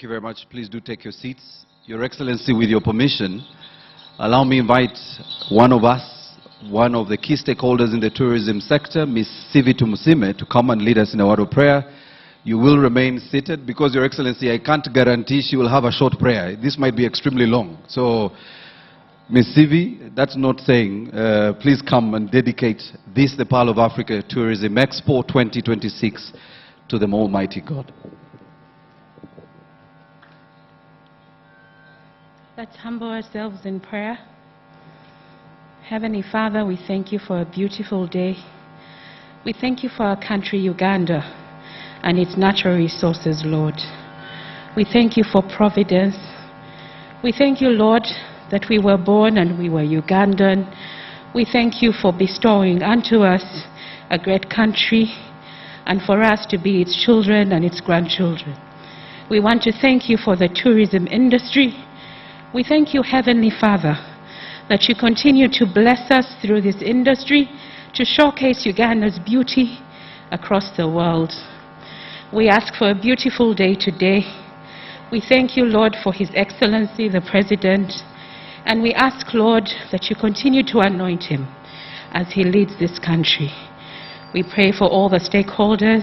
Thank you very much. Please do take your seats. Your Excellency, with your permission, allow me to invite one of us, one of the key stakeholders in the tourism sector, Ms. Museveni, to come and lead us in a word of prayer. You will remain seated because, Your Excellency, I can't guarantee she will have a short prayer. This might be extremely long. So, Ms. Sivi, that's not saying, please come and dedicate this, the Pearl of Africa Tourism Expo 2026, to the Almighty God. Let's humble ourselves in prayer. Heavenly Father, we thank you for a beautiful day. We thank you for our country, Uganda, and its natural resources, Lord. We thank you for providence. We thank you, Lord, that we were born and we were Ugandan. We thank you for bestowing unto us a great country and for us to be its children and its grandchildren. We want to thank you for the tourism industry. We thank you, Heavenly Father, that you continue to bless us through this industry to showcase Uganda's beauty across the world. We ask for a beautiful day today. We thank you, Lord, for His Excellency, the President, and we ask, Lord, that you continue to anoint him as he leads this country. We pray for all the stakeholders.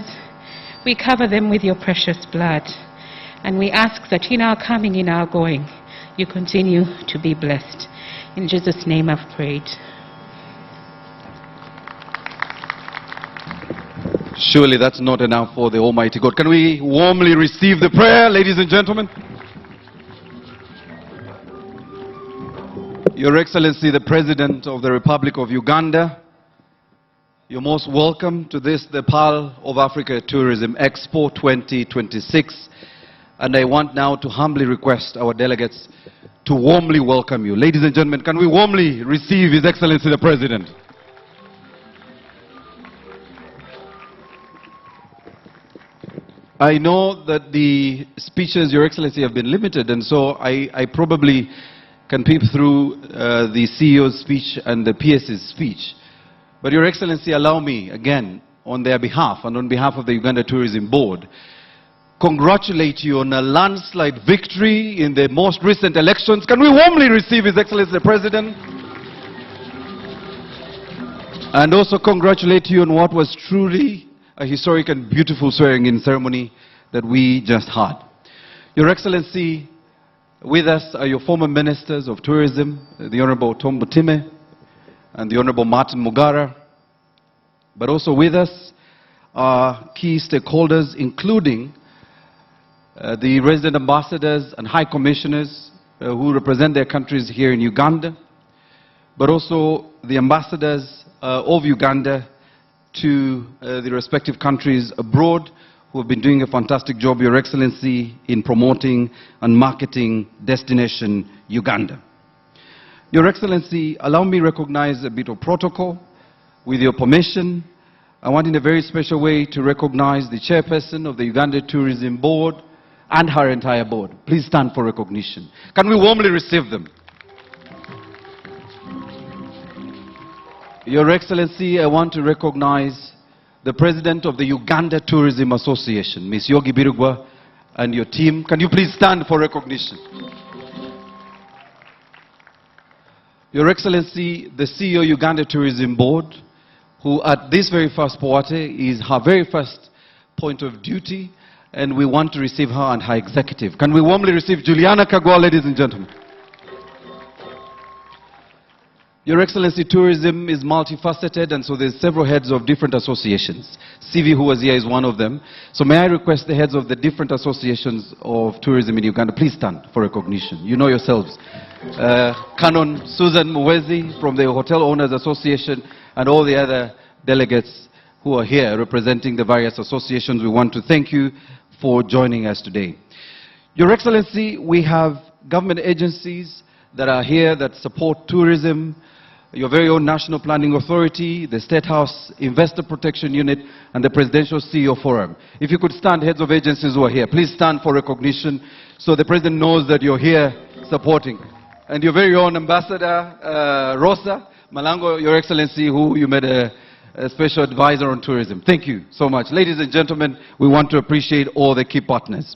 We cover them with your precious blood, and we ask that in our coming, in our going, you continue to be blessed. In Jesus' name I've prayed. Surely that's not enough for the Almighty God. Can we warmly receive the prayer, ladies and gentlemen? Your Excellency, the President of the Republic of Uganda, you're most welcome to this, the Pearl of Africa Tourism Expo 2026. And I want now to humbly request our delegates to warmly welcome you. Ladies and gentlemen, can we warmly receive His Excellency the President? I know that the speeches, Your Excellency, have been limited, and so I probably can peep through the CEO's speech and the PS's speech. But Your Excellency, allow me, again, on their behalf and on behalf of the Uganda Tourism Board, congratulate you on a landslide victory in the most recent elections. Can we warmly receive His Excellency the President? And also congratulate you on what was truly a historic and beautiful swearing-in ceremony that we just had. Your Excellency, with us are your former Ministers of Tourism, the Honorable Tom Butime and the Honorable Martin Mugara. But also with us are key stakeholders, including the resident ambassadors and high commissioners who represent their countries here in Uganda, but also the ambassadors of Uganda to the respective countries abroad who have been doing a fantastic job, Your Excellency, in promoting and marketing Destination Uganda. Your Excellency, allow me to recognize a bit of protocol. With your permission, I want in a very special way to recognize the chairperson of the Uganda Tourism Board and her entire board. Please stand for recognition. Can we warmly receive them? Your Excellency, I want to recognize the President of the Uganda Tourism Association, Ms. Yogi Birugwa, and your team. Can you please stand for recognition? Your Excellency, the CEO Uganda Tourism Board, who at this very first Poate is her very first point of duty, and we want to receive her and her executive. Can we warmly receive Juliana Kagwa, ladies and gentlemen? Your Excellency, tourism is multifaceted, and so there's several heads of different associations. CV, who was here, is one of them. So may I request the heads of the different associations of tourism in Uganda, please stand for recognition. You know yourselves. Canon Susan Muwezi from the Hotel Owners Association and all the other delegates who are here representing the various associations. We want to thank you for joining us today. Your Excellency, we have government agencies that are here that support tourism, your very own National Planning Authority, the State House Investor Protection Unit, and the Presidential CEO Forum. If you could stand, heads of agencies who are here, please stand for recognition so the President knows that you're here supporting. And your very own Ambassador Rosa Malango, Your Excellency, who you made a Special Advisor on Tourism. Thank you so much. Ladies and gentlemen, we want to appreciate all the key partners.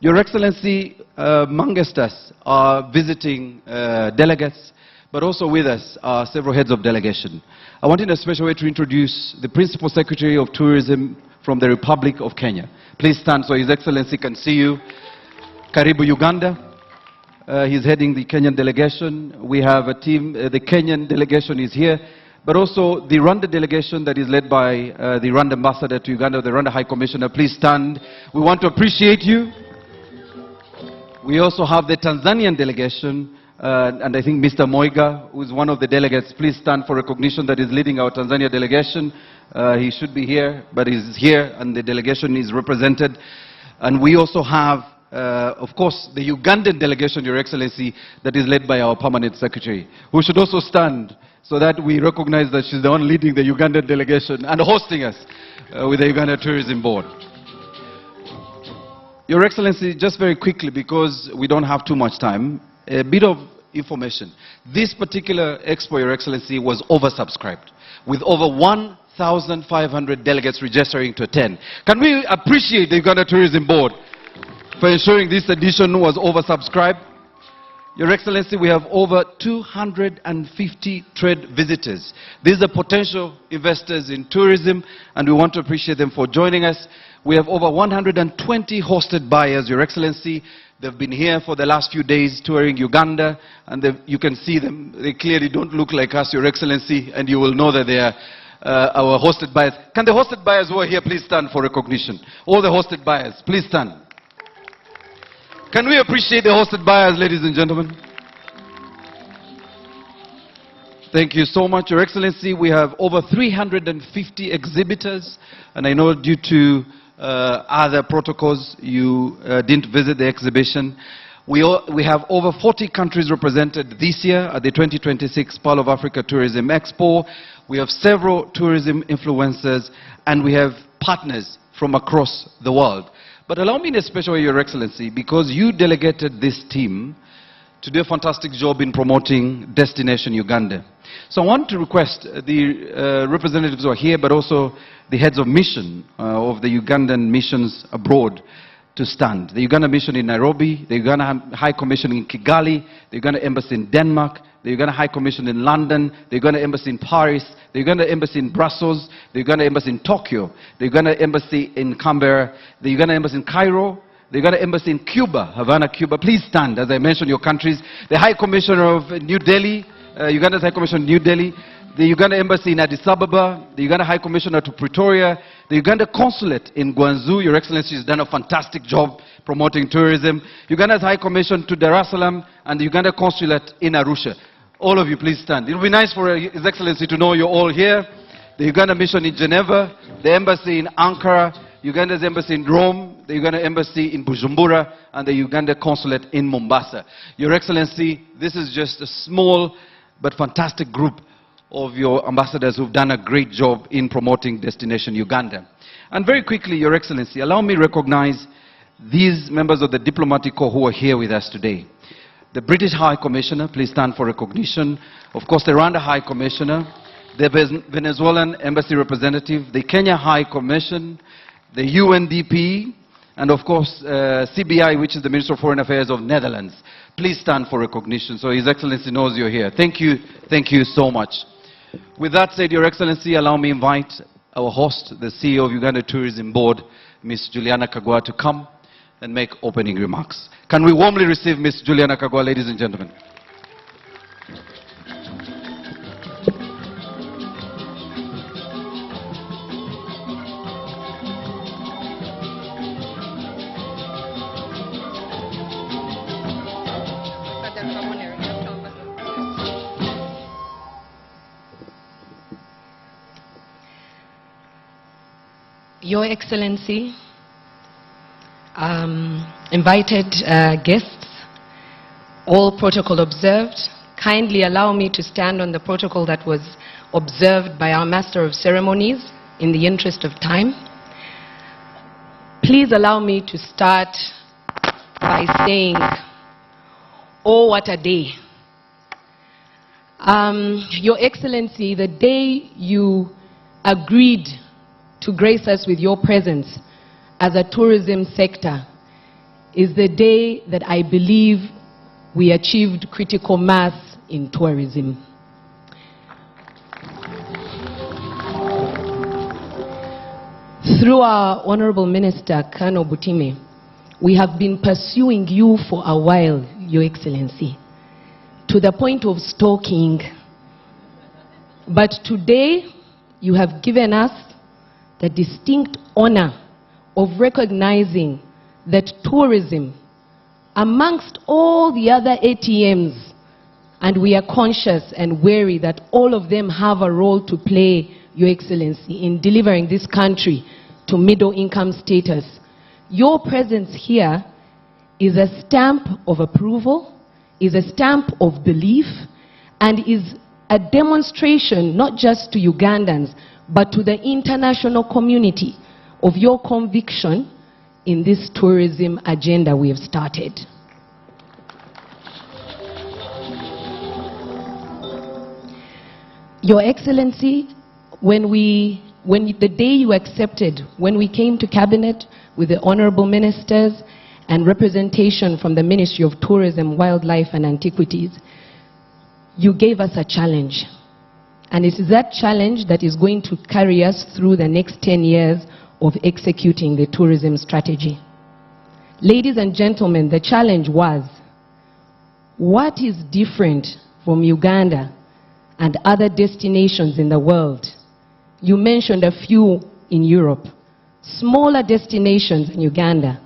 Your Excellency, amongst us are visiting delegates, but also with us are several heads of delegation. I want in a special way to introduce the Principal Secretary of Tourism from the Republic of Kenya. Please stand so His Excellency can see you. Karibu Uganda. He's heading the Kenyan delegation. We have a team, the Kenyan delegation is here, but also the Rwanda delegation that is led by the Rwanda ambassador to Uganda, the Rwanda High Commissioner. Please stand. We want to appreciate you. We also have the Tanzanian delegation, and I think Mr. Moiga, who is one of the delegates. Please stand for recognition that is leading our Tanzania delegation. He should be here, but he's here, and the delegation is represented. And we also have, of course, the Ugandan delegation, Your Excellency, that is led by our permanent secretary, who should also stand so that we recognize that she's the one leading the Ugandan delegation and hosting us with the Uganda Tourism Board. Your Excellency, just very quickly, because we don't have too much time, a bit of information. This particular Expo, Your Excellency, was oversubscribed, with over 1,500 delegates registering to attend. Can we appreciate the Uganda Tourism Board for ensuring this edition was oversubscribed? Your Excellency, we have over 250 trade visitors. These are potential investors in tourism, and we want to appreciate them for joining us. We have over 120 hosted buyers, Your Excellency. They've been here for the last few days touring Uganda, and you can see them. They clearly don't look like us, Your Excellency, and you will know that they are our hosted buyers. Can the hosted buyers who are here please stand for recognition? All the hosted buyers, please stand. Can we appreciate the hosted buyers, ladies and gentlemen? Thank you so much, Your Excellency. We have over 350 exhibitors, and I know due to other protocols you didn't visit the exhibition. We have over 40 countries represented this year at the 2026 Pearl of Africa Tourism Expo. We have several tourism influencers, and we have partners from across the world. But allow me in a special way, Your Excellency, because you delegated this team to do a fantastic job in promoting Destination Uganda. So I want to request the representatives who are here, but also the heads of mission of the Ugandan missions abroad to stand. The Uganda mission in Nairobi, the Uganda High Commission in Kigali, the Uganda Embassy in Denmark, the Uganda High Commission in London, the Uganda Embassy in Paris, the Uganda Embassy in Brussels, the Uganda Embassy in Tokyo, the Uganda Embassy in Canberra, the Uganda Embassy in Cairo, the Uganda Embassy in Cuba, Havana, Cuba. Please stand as I mention your countries. The High Commissioner of New Delhi, Uganda's High Commissioner in New Delhi, the Uganda Embassy in Addis Ababa, the Uganda High Commissioner to Pretoria, the Uganda Consulate in Guangzhou. Your Excellency has done a fantastic job promoting tourism. Uganda's High Commission to Dar es Salaam, and the Uganda Consulate in Arusha. All of you, please stand. It will be nice for His Excellency to know you're all here. The Uganda Mission in Geneva, the Embassy in Ankara, Uganda's Embassy in Rome, the Uganda Embassy in Bujumbura, and the Uganda Consulate in Mombasa. Your Excellency, this is just a small but fantastic group of your ambassadors who've done a great job in promoting Destination Uganda. And very quickly, Your Excellency, allow me to recognize these members of the diplomatic corps who are here with us today. The British High Commissioner, please stand for recognition. Of course, the Rwanda High Commissioner, the Venezuelan Embassy representative, the Kenya High Commission, the UNDP, and of course, CBI, which is the Minister of Foreign Affairs of Netherlands. Please stand for recognition so His Excellency knows you're here. Thank you so much. With that said, Your Excellency, allow me to invite our host, the CEO of Uganda Tourism Board, Ms. Juliana Kagwa, to come and make opening remarks. Can we warmly receive Ms. Juliana Kagwa, ladies and gentlemen? Your Excellency, invited guests, all protocol observed, kindly allow me to stand on the protocol that was observed by our Master of Ceremonies in the interest of time. Please allow me to start by saying, oh, what a day. Your Excellency, the day you agreed to grace us with your presence as a tourism sector is the day that I believe we achieved critical mass in tourism. Through our Honorable Minister, Colonel Butime, we have been pursuing you for a while, Your Excellency, to the point of stalking. But today, you have given us the distinct honor of recognizing that tourism, amongst all the other ATMs, and we are conscious and wary that all of them have a role to play, Your Excellency, in delivering this country to middle-income status. Your presence here is a stamp of approval, is a stamp of belief, and is a demonstration not just to Ugandans, but to the international community of your conviction in this tourism agenda we have started. Your Excellency, the day you accepted, when we came to Cabinet with the Honorable Ministers and representation from the Ministry of Tourism, Wildlife and Antiquities, you gave us a challenge. And it is that challenge that is going to carry us through the next 10 years of executing the tourism strategy. Ladies and gentlemen, the challenge was, what is different from Uganda and other destinations in the world? You mentioned a few in Europe, smaller destinations in Uganda,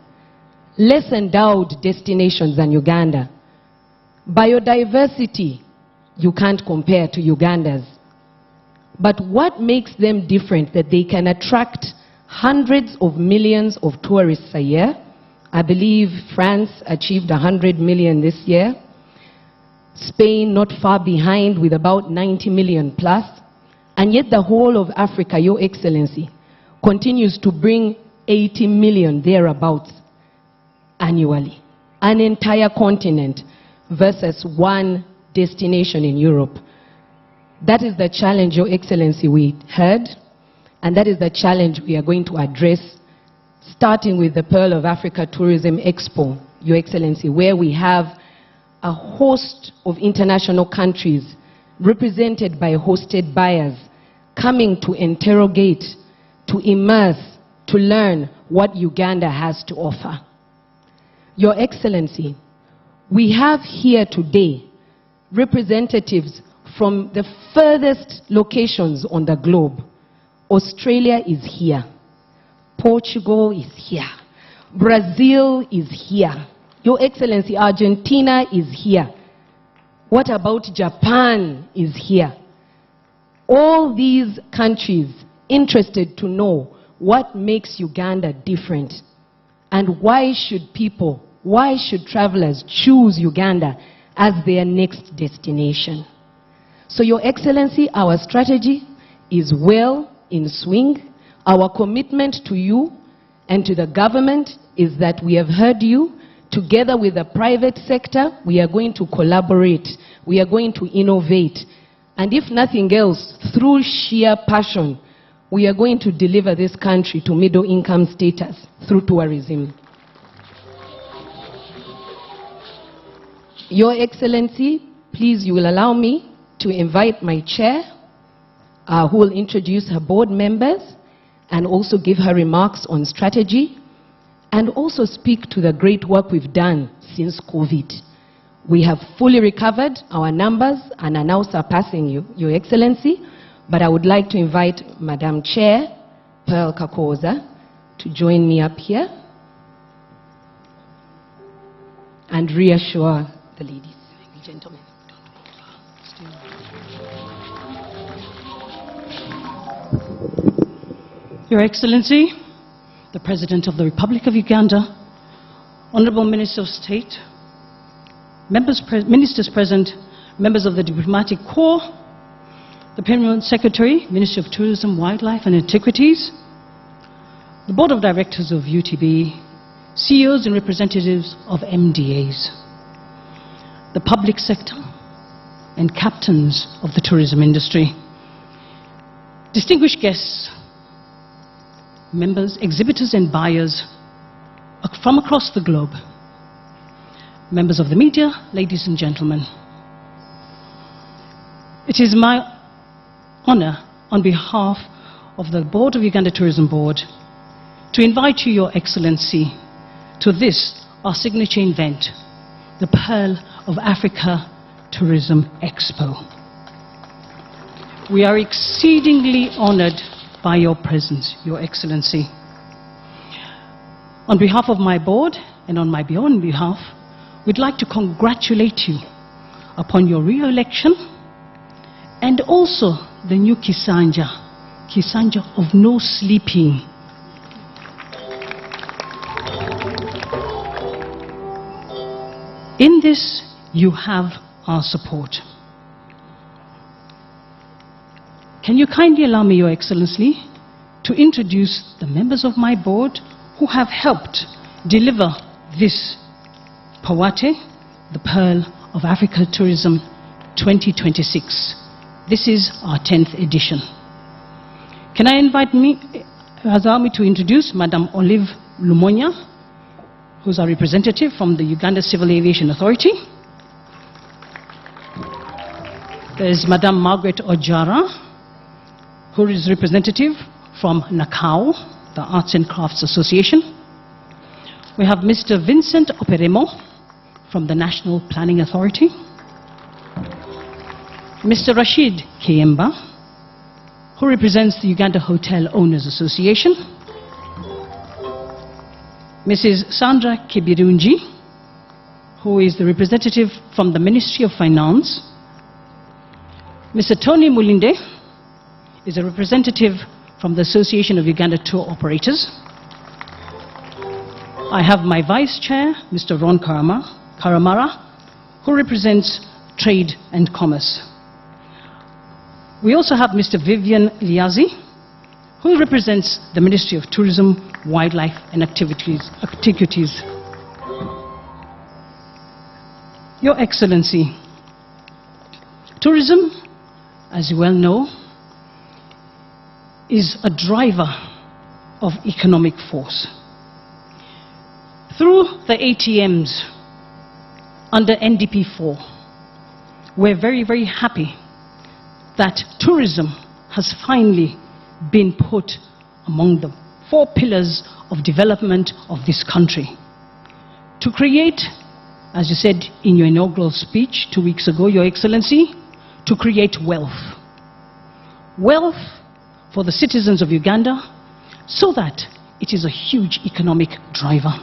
less endowed destinations than Uganda. Biodiversity, you can't compare to Uganda's. But what makes them different that they can attract hundreds of millions of tourists a year? I believe France achieved 100 million this year. Spain not far behind with about 90 million plus. And yet the whole of Africa, Your Excellency, continues to bring 80 million thereabouts annually. An entire continent versus one destination in Europe. That is the challenge, Your Excellency, we heard, and that is the challenge we are going to address, starting with the Pearl of Africa Tourism Expo, Your Excellency, where we have a host of international countries represented by hosted buyers coming to interrogate, to immerse, to learn what Uganda has to offer. Your Excellency, we have here today representatives from the furthest locations on the globe. Australia is here. Portugal is here. Brazil is here. Your Excellency, Argentina is here. What about Japan is here? All these countries interested to know what makes Uganda different and why should people, why should travelers choose Uganda as their next destination. So, Your Excellency, our strategy is well in swing. Our commitment to you and to the government is that we have heard you. Together with the private sector, we are going to collaborate. We are going to innovate. And if nothing else, through sheer passion, we are going to deliver this country to middle-income status through tourism. Your Excellency, please, you will allow me to invite my chair, who will introduce her board members and also give her remarks on strategy and also speak to the great work we've done since COVID. We have fully recovered our numbers and are now surpassing you, Your Excellency, but I would like to invite Madam Chair, Pearl Kakoza, to join me up here and reassure the ladies and gentlemen. Your Excellency, the President of the Republic of Uganda, Honorable Minister of State, Ministers present, members of the Diplomatic Corps, the Permanent Secretary, Ministry of Tourism, Wildlife and Antiquities, the Board of Directors of UTB, CEOs and representatives of MDAs, the public sector, and captains of the tourism industry, distinguished guests, members, exhibitors and buyers from across the globe, members of the media, ladies and gentlemen. It is my honor on behalf of the Board of Uganda Tourism Board to invite you, Your Excellency, to this, our signature event, the Pearl of Africa Tourism Expo. We are exceedingly honored by your presence, Your Excellency. On behalf of my board and on my own behalf, we'd like to congratulate you upon your re-election and also the new Kisanja of no sleeping. In this, you have our support. Can you kindly allow me, Your Excellency, to introduce the members of my board who have helped deliver this Poate, the Pearl of Africa Tourism 2026. This is our 10th edition. Can I allow me to introduce Madam Olive Lumonya, who's our representative from the Uganda Civil Aviation Authority. There's Madam Margaret Ojara, who is representative from NACAO, the Arts and Crafts Association. We have Mr. Vincent Operemo from the National Planning Authority. Mr. Rashid Kayemba, who represents the Uganda Hotel Owners Association. Mrs. Sandra Kibirunji, who is the representative from the Ministry of Finance. Mr. Tony Mulinde is a representative from the Association of Uganda Tour Operators. I have my Vice Chair, Mr. Ron Karamara, who represents Trade and Commerce. We also have Mr. Vivian Liazi, who represents the Ministry of Tourism, Wildlife and Activities. Your Excellency, tourism, as you well know, is a driver of economic force. Through the ATMs under NDP4, we're very, very happy that tourism has finally been put among the 4 pillars of development of this country. To create, as you said in your inaugural speech 2 weeks ago, Your Excellency, to create wealth. Wealth for the citizens of Uganda so that it is a huge economic driver.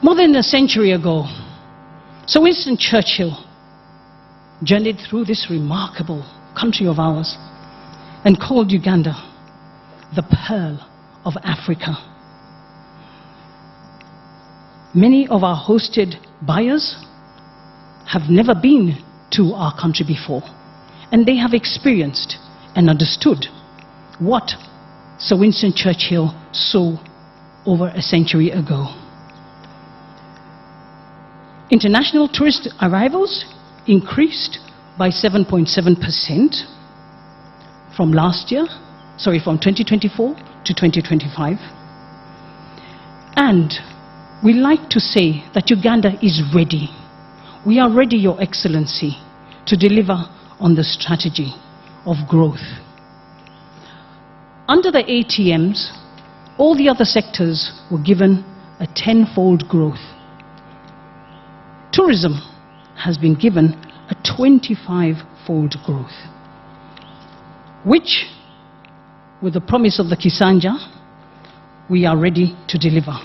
More than a century ago, Sir Winston Churchill journeyed through this remarkable country of ours and called Uganda the Pearl of Africa. Many of our hosted buyers have never been to our country before, and they have experienced and understood what Sir Winston Churchill saw over a century ago. International tourist arrivals increased by 7.7% from 2024 to 2025. And we like to say that Uganda is ready. We are ready, Your Excellency, to deliver on the strategy of growth. Under the ATMs, all the other sectors were given a 10-fold growth. Tourism has been given a 25-fold growth, which, with the promise of the Kisanja, we are ready to deliver.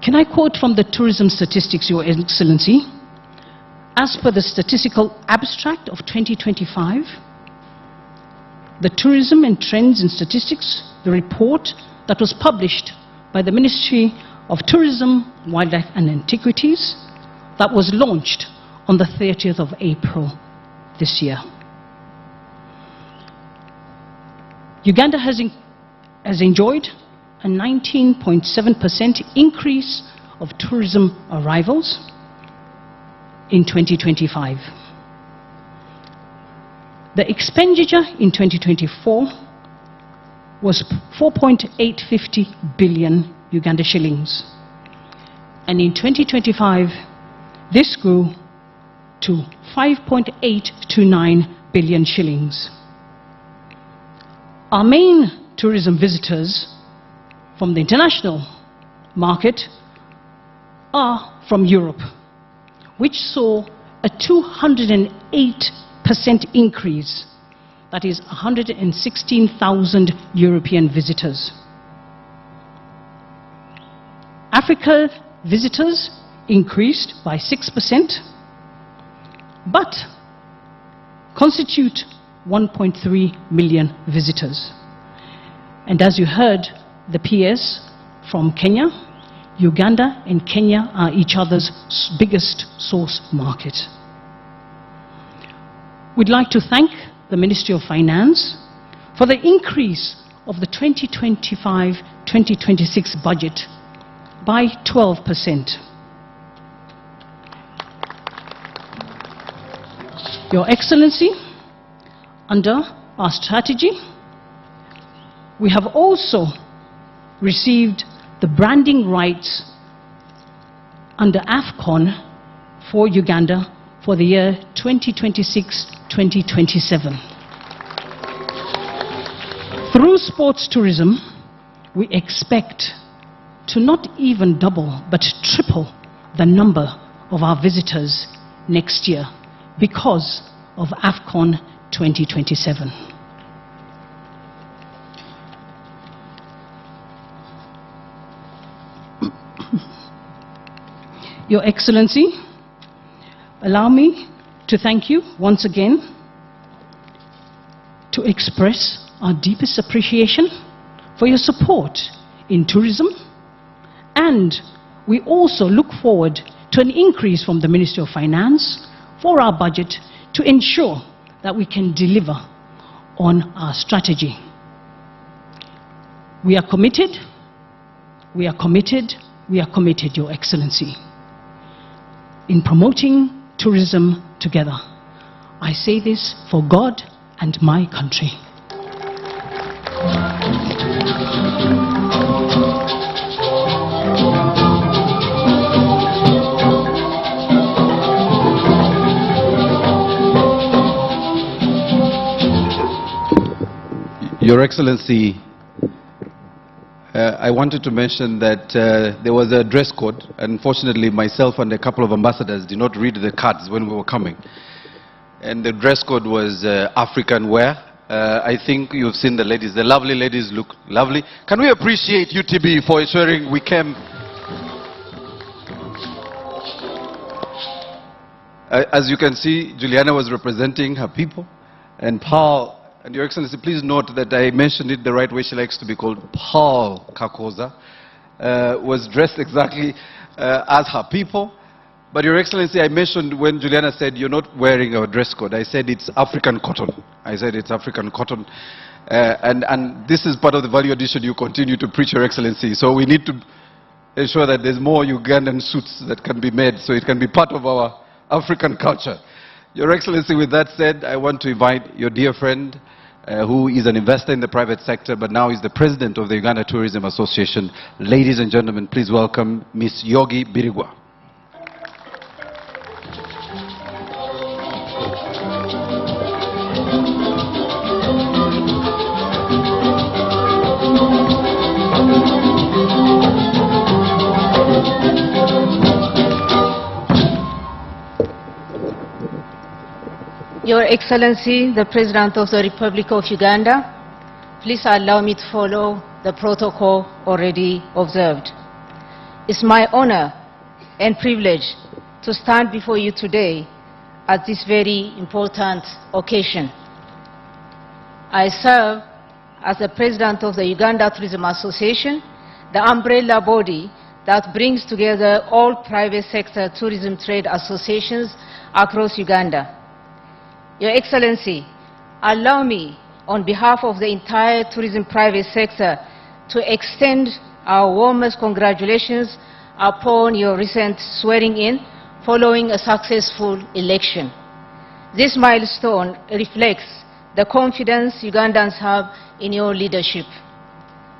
Can I quote from the tourism statistics, Your Excellency? As per the statistical abstract of 2025, the Tourism and Trends in Statistics, the report that was published by the Ministry of Tourism, Wildlife and Antiquities, that was launched on the 30th of April this year. Uganda has enjoyed a 19.7% increase of tourism arrivals in 2025. The expenditure in 2024 was $4.850 billion Uganda shillings. And in 2025, this grew to 5.829 billion shillings. Our main tourism visitors from the international market are from Europe, which saw a 208% increase, that is 116,000 European visitors. Africa visitors increased by 6%, but constitute 1.3 million visitors. And as you heard, the peers from Kenya, Uganda and Kenya are each other's biggest source market. We'd like to thank the Ministry of Finance for the increase of the 2025-2026 budget by 12%. Your Excellency, under our strategy, we have also received the branding rights under AFCON for Uganda for the year 2026-2027. Through sports tourism, we expect to not even double but triple the number of our visitors next year because of AFCON 2027. Your Excellency, allow me to thank you once again, to express our deepest appreciation for your support in tourism, and we also look forward to an increase from the Ministry of Finance for our budget to ensure that we can deliver on our strategy. We are committed, we are committed, we are committed, Your Excellency, in promoting tourism together. I say this for God and my country. Your Excellency, I wanted to mention that there was a dress code. Unfortunately, myself and a couple of ambassadors did not read the cards when we were coming. And the dress code was African wear. I think you've seen the ladies. The lovely ladies look lovely. Can we appreciate UTB for ensuring we came? As you can see, Juliana was representing her people. And Paul, and Your Excellency, please note that I mentioned it the right way. She likes to be called Paul Kakoza, was dressed exactly as her people. But Your Excellency, I mentioned when Juliana said you're not wearing a dress code, I said it's African cotton. I said it's African cotton. And this is part of the value addition you continue to preach, Your Excellency. So we need to ensure that there's more Ugandan suits that can be made so it can be part of our African culture. Your Excellency, with that said, I want to invite your dear friend, who is an investor in the private sector, but now is the president of the Uganda Tourism Association. Ladies and gentlemen, please welcome Ms. Yogi Birigwa. Your Excellency, the President of the Republic of Uganda, please allow me to follow the protocol already observed. It's my honor and privilege to stand before you today at this very important occasion. I serve as the President of the Uganda Tourism Association, the umbrella body that brings together all private sector tourism trade associations across Uganda. Your Excellency, allow me, on behalf of the entire tourism private sector, to extend our warmest congratulations upon your recent swearing-in following a successful election. This milestone reflects the confidence Ugandans have in your leadership.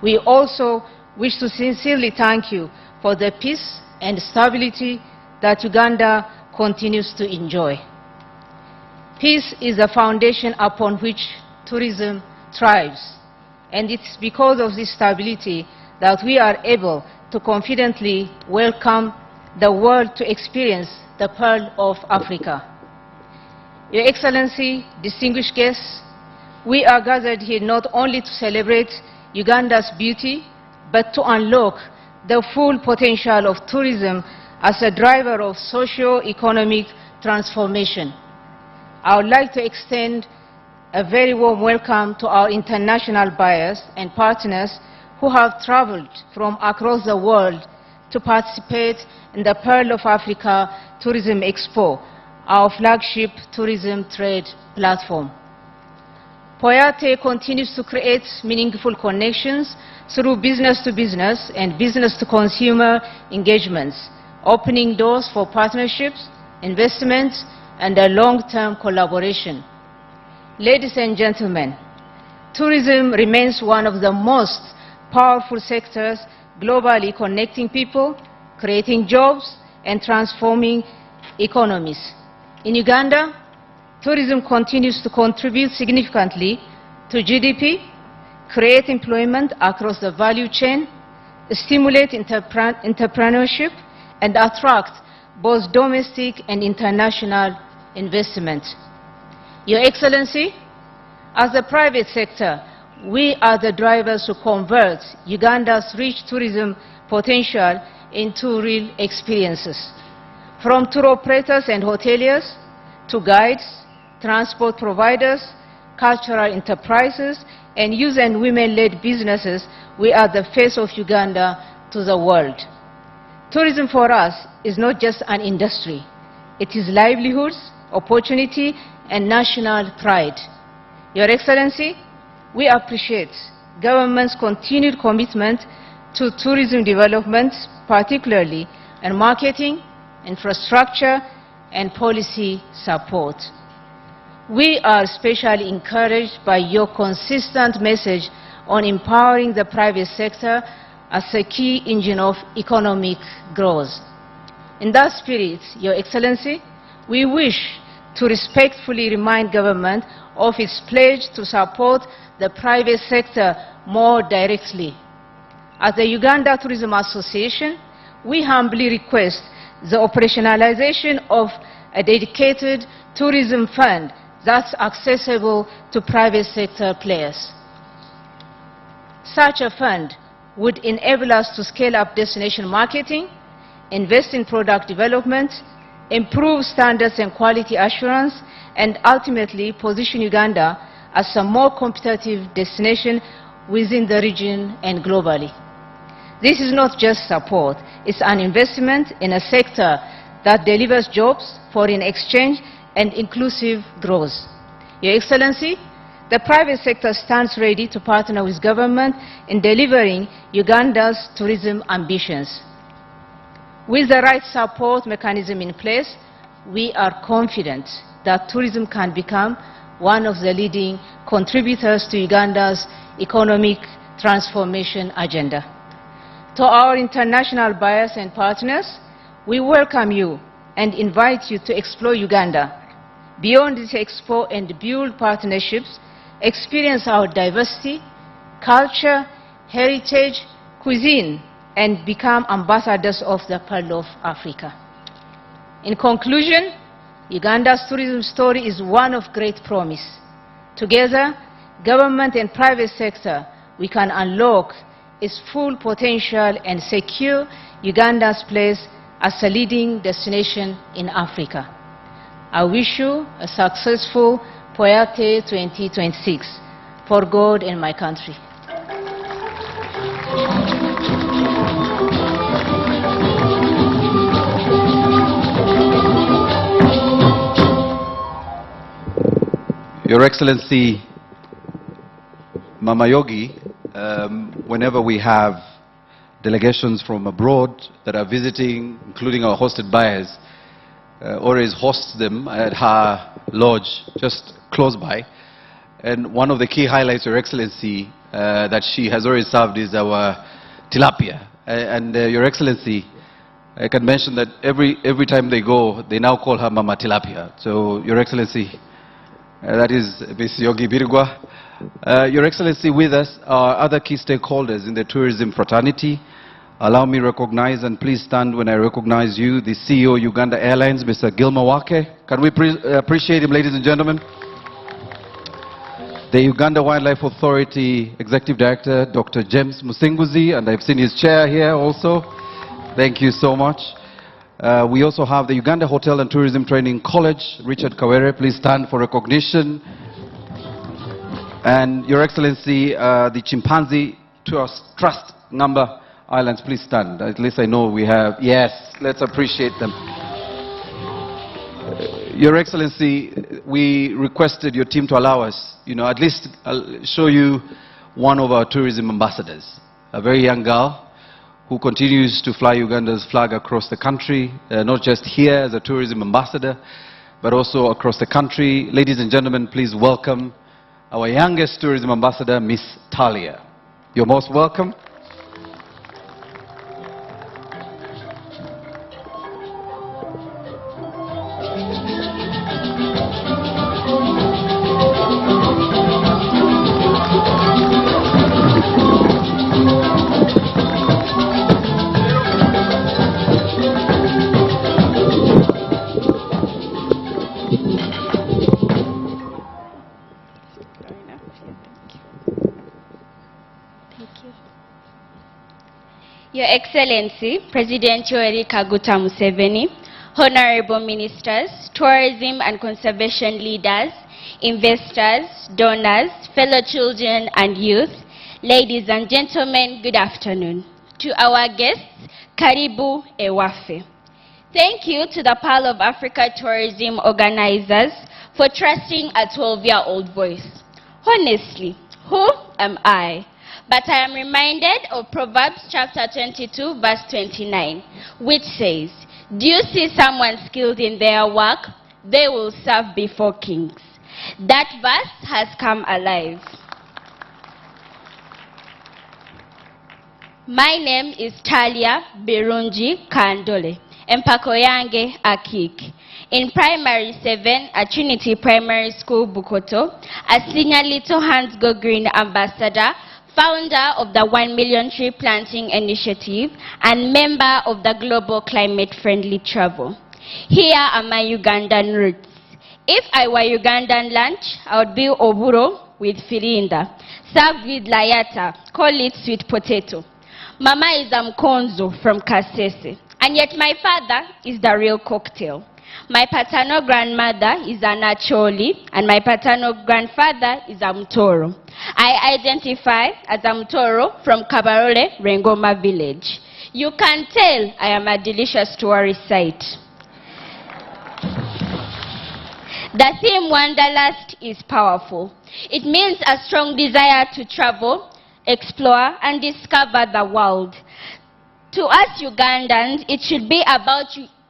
We also wish to sincerely thank you for the peace and stability that Uganda continues to enjoy. Peace is the foundation upon which tourism thrives, and it's because of this stability that we are able to confidently welcome the world to experience the Pearl of Africa. Your Excellency, distinguished guests, we are gathered here not only to celebrate Uganda's beauty, but to unlock the full potential of tourism as a driver of socio-economic transformation. I would like to extend a very warm welcome to our international buyers and partners who have traveled from across the world to participate in the Pearl of Africa Tourism Expo, our flagship tourism trade platform. Poate continues to create meaningful connections through business-to-business and business-to-consumer engagements, opening doors for partnerships, investments, and a long-term collaboration. Ladies and gentlemen, tourism remains one of the most powerful sectors globally, connecting people, creating jobs, and transforming economies. In Uganda, tourism continues to contribute significantly to GDP, create employment across the value chain, stimulate entrepreneurship, and attract both domestic and international investment. Your Excellency, as the private sector, we are the drivers who convert Uganda's rich tourism potential into real experiences. From tour operators and hoteliers to guides, transport providers, cultural enterprises, and youth and women-led businesses, we are the face of Uganda to the world. Tourism for us is not just an industry. It is livelihoods, opportunity, and national pride. Your Excellency, we appreciate government's continued commitment to tourism development, particularly in marketing, infrastructure, and policy support. We are especially encouraged by your consistent message on empowering the private sector as a key engine of economic growth. In that spirit, Your Excellency, we wish to respectfully remind government of its pledge to support the private sector more directly. As the Uganda Tourism Association, we humbly request the operationalization of a dedicated tourism fund that's accessible to private sector players. Such a fund would enable us to scale up destination marketing, invest in product development, improve standards and quality assurance, and ultimately position Uganda as a more competitive destination within the region and globally. This is not just support, it's an investment in a sector that delivers jobs, foreign exchange, and inclusive growth. Your Excellency, the private sector stands ready to partner with government in delivering Uganda's tourism ambitions. With the right support mechanism in place, we are confident that tourism can become one of the leading contributors to Uganda's economic transformation agenda. To our international buyers and partners, we welcome you and invite you to explore Uganda beyond this expo and build partnerships, experience our diversity, culture, heritage, cuisine, and become ambassadors of the Pearl of Africa. In conclusion, Uganda's tourism story is one of great promise. Together, government and private sector, we can unlock its full potential and secure Uganda's place as a leading destination in Africa. I wish you a successful Poate 2026 for God and my country. Your Excellency, Mama Yogi, whenever we have delegations from abroad that are visiting, including our hosted buyers, always hosts them at her lodge just close by. And one of the key highlights, Your Excellency, that she has already served is our tilapia. And Your Excellency, I can mention that every time they go, they now call her Mama Tilapia. So, Your Excellency, that is Ms. Yogi Birgwa. Your Excellency, with us are other key stakeholders in the tourism fraternity. Allow me to recognize, and please stand when I recognize you, the CEO Uganda Airlines, Mr. Gilma Wake. Can we appreciate him, ladies and gentlemen? The Uganda Wildlife Authority Executive Director, Dr. James Musinguzi, and I've seen his chair here also. Thank you so much. We also have the Uganda Hotel and Tourism Training College, Richard Kawere. Please stand for recognition. And Your Excellency, the Chimpanzee Trust Ngamba Islands, please stand. At least I know we have, yes, let's appreciate them. Your Excellency, we requested your team to allow us, at least I'll show you one of our tourism ambassadors, a very young girl who continues to fly Uganda's flag across the country, not just here as a tourism ambassador, but also across the country. Ladies and gentlemen, please welcome our youngest tourism ambassador, Miss Talia. You're most welcome. Your Excellency, President Yoweri Kaguta Museveni, Honorable Ministers, tourism and conservation leaders, investors, donors, fellow children and youth, ladies and gentlemen, good afternoon. To our guests, Karibu Ewafe. Thank you to the Pearl of Africa tourism organizers for trusting a 12-year-old voice. Honestly, who am I? But I am reminded of Proverbs chapter 22, verse 29, which says, "Do you see someone skilled in their work? They will serve before kings." That verse has come alive. My name is Talia Birungi Kandole, Empakoyange Akik. In Primary 7 at Trinity Primary School, Bukoto, a senior Little Hands Go Green ambassador, founder of the 1 Million Tree Planting Initiative, and member of the Global Climate Friendly Travel. Here are my Ugandan roots. If I were Ugandan lunch, I would be oburo with firinda, served with layata, call it sweet potato. Mama is mkonzo from Kasese, and yet my father is the real cocktail. My paternal grandmother is an Acholi, and my paternal grandfather is a Mtoro. I identify as a Mtoro from Kabarole, Rengoma village. You can tell I am a delicious tourist site. The theme Wanderlust is powerful. It means a strong desire to travel, explore, and discover the world. To us Ugandans, it should be about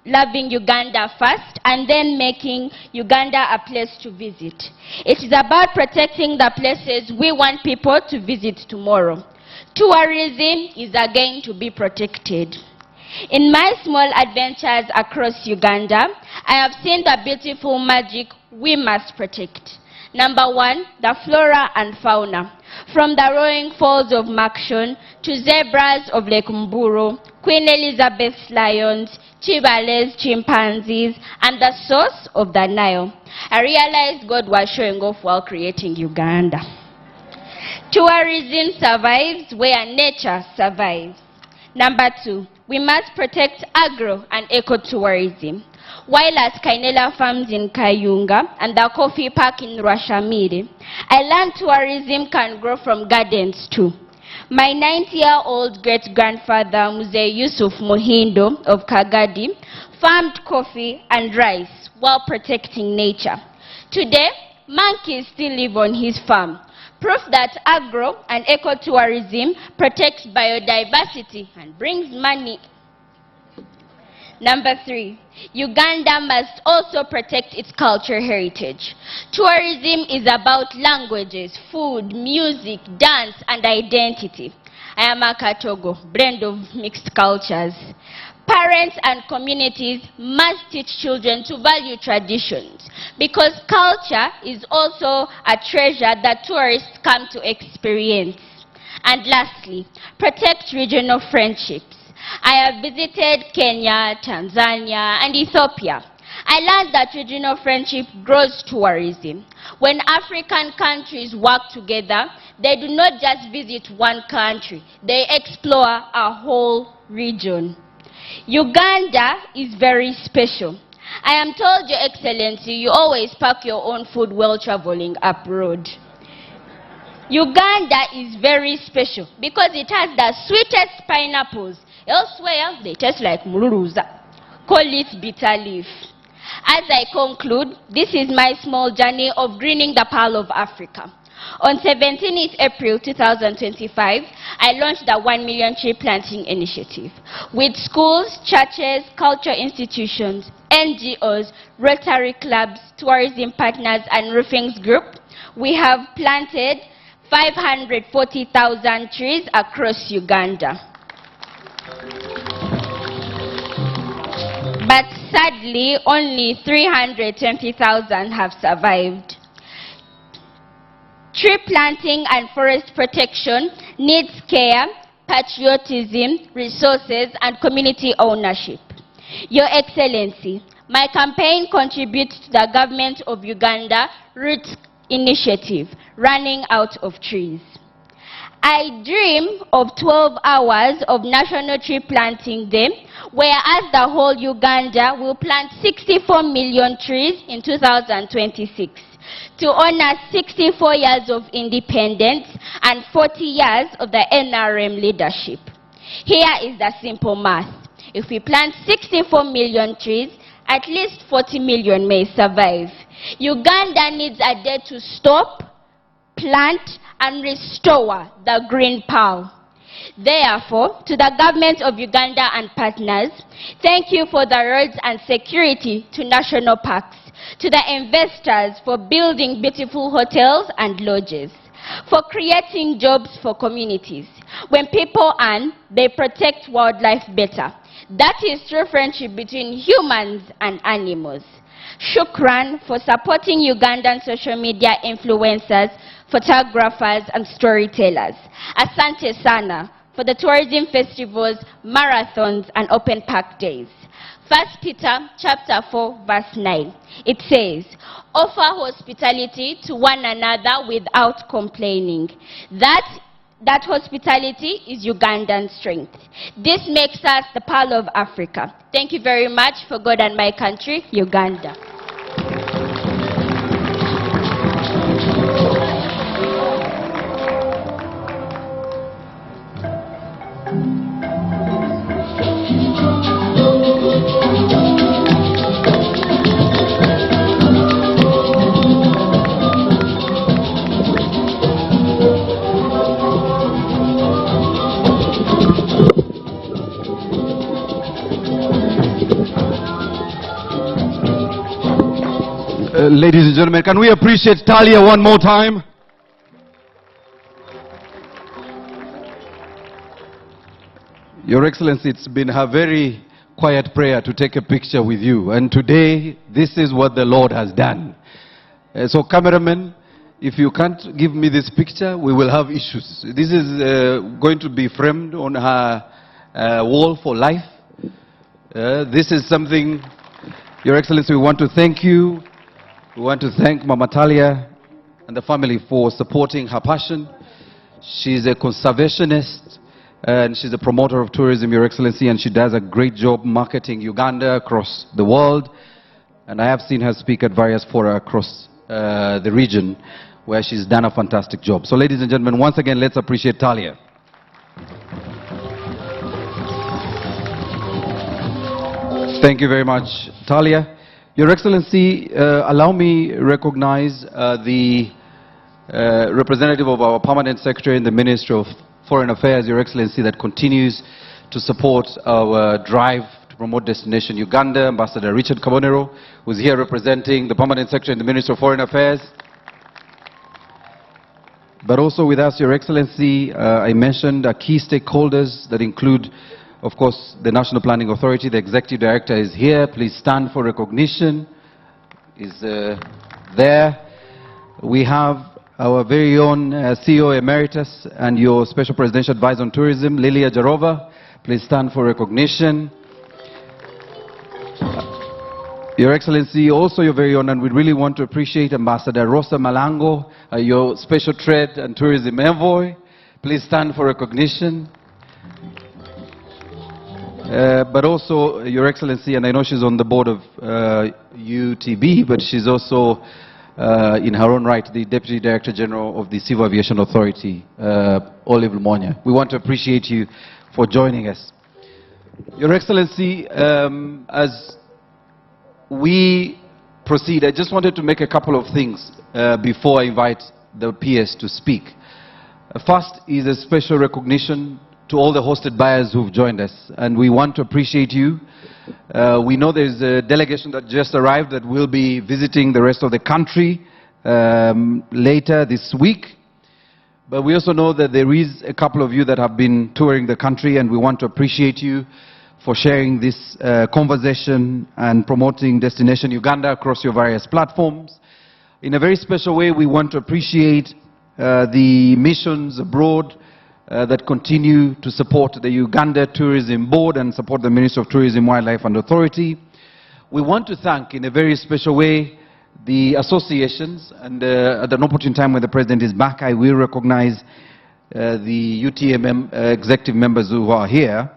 loving Uganda first and then making Uganda a place to visit. It is about protecting the places we want people to visit tomorrow. Tourism is again to be protected. In my small adventures across Uganda, I have seen the beautiful magic we must protect. Number one, the flora and fauna. From the roaring falls of Makshon to zebras of Lake Mburu, Queen Elizabeth's lions, Chibale's chimpanzees, and the source of the Nile. I realized God was showing off while creating Uganda. Tourism survives where nature survives. Number two, we must protect agro and ecotourism. While at Kainela Farms in Kayunga and the Coffee Park in Rwashamiri, I learned tourism can grow from gardens too. My 90-year-old great-grandfather, Mzee Yusuf Muhindo of Kagadi, farmed coffee and rice while protecting nature. Today, monkeys still live on his farm, proof that agro and ecotourism protects biodiversity and brings money. Number three, Uganda must also protect its cultural heritage. Tourism is about languages, food, music, dance, and identity. I am a Katogo, blend of mixed cultures. Parents and communities must teach children to value traditions because culture is also a treasure that tourists come to experience. And lastly, protect regional friendships. I have visited Kenya, Tanzania, and Ethiopia. I learned that regional friendship grows tourism. When African countries work together, they do not just visit one country, they explore a whole region. Uganda is very special. I am told, Your Excellency, you always pack your own food while traveling abroad. Uganda is very special because it has the sweetest pineapples. Elsewhere, they taste like mururuza. Call it bitter leaf. As I conclude, this is my small journey of greening the Pearl of Africa. On 17th April 2025, I launched the 1 million tree planting initiative. With schools, churches, cultural institutions, NGOs, Rotary clubs, tourism partners, and roofing group, we have planted 540,000 trees across Uganda. But sadly, only 320,000 have survived. Tree planting and forest protection needs care, patriotism, resources, and community ownership. Your Excellency, my campaign contributes to the government of Uganda Roots Initiative, running out of trees. I dream of 12 hours of National Tree Planting Day, whereas the whole Uganda will plant 64 million trees in 2026 to honor 64 years of independence and 40 years of the NRM leadership. Here is the simple math. If we plant 64 million trees, at least 40 million may survive. Uganda needs a day to stop, plant, and restore the green pearl. Therefore, to the government of Uganda and partners, thank you for the roads and security to national parks, to the investors for building beautiful hotels and lodges, for creating jobs for communities. When people earn, they protect wildlife better. That is true friendship between humans and animals. Shukran for supporting Ugandan social media influencers, photographers, and storytellers. Asante sana for the tourism festivals, marathons, and open park days. 1 Peter chapter 4, verse 9. It says, offer hospitality to one another without complaining. That hospitality is Ugandan strength. This makes us the Pearl of Africa. Thank you very much for God and my country, Uganda. Ladies and gentlemen, can we appreciate Talia one more time? Your Excellency, it's been a very quiet prayer to take a picture with you. And today, this is what the Lord has done. So cameraman, if you can't give me this picture, we will have issues. This is going to be framed on her wall for life. This is something, Your Excellency, we want to thank you. We want to thank Mama Talia and the family for supporting her passion. She's a conservationist and she's a promoter of tourism, Your Excellency, and she does a great job marketing Uganda across the world. And I have seen her speak at various fora across the region where she's done a fantastic job. So ladies and gentlemen, once again, let's appreciate Talia. Thank you very much, Talia. Your Excellency, allow me to recognize the representative of our Permanent Secretary in the Ministry of Foreign Affairs, Your Excellency, that continues to support our drive to promote Destination Uganda, Ambassador Richard Kabonero, who's here representing the Permanent Secretary in the Ministry of Foreign Affairs. But also with us, Your Excellency, I mentioned key stakeholders that include, of course, the National Planning Authority. The Executive Director is here. Please stand for recognition. Is there. We have our very own CEO Emeritus and your Special Presidential Advisor on Tourism, Lilia Jarova. Please stand for recognition. Your Excellency, also your very own, and we really want to appreciate Ambassador Rosa Malango, your Special Trade and Tourism Envoy. Please stand for recognition. But also, Your Excellency, and I know she's on the board of UTB, but she's also, in her own right, the Deputy Director General of the Civil Aviation Authority, Olive Lumonia. We want to appreciate you for joining us. Your Excellency, as we proceed, I just wanted to make a couple of things before I invite the PS to speak. First is a special recognition to all the hosted buyers who've joined us, and we want to appreciate you. We know there's a delegation that just arrived that will be visiting the rest of the country later this week, but we also know that there is a couple of you that have been touring the country, and we want to appreciate you for sharing this conversation and promoting Destination Uganda across your various platforms. In a very special way, we want to appreciate the missions abroad that continue to support the Uganda Tourism Board and support the Ministry of Tourism, Wildlife and Authority. We want to thank in a very special way the associations, and at an opportune time when the President is back, I will recognize the UTA executive members who are here.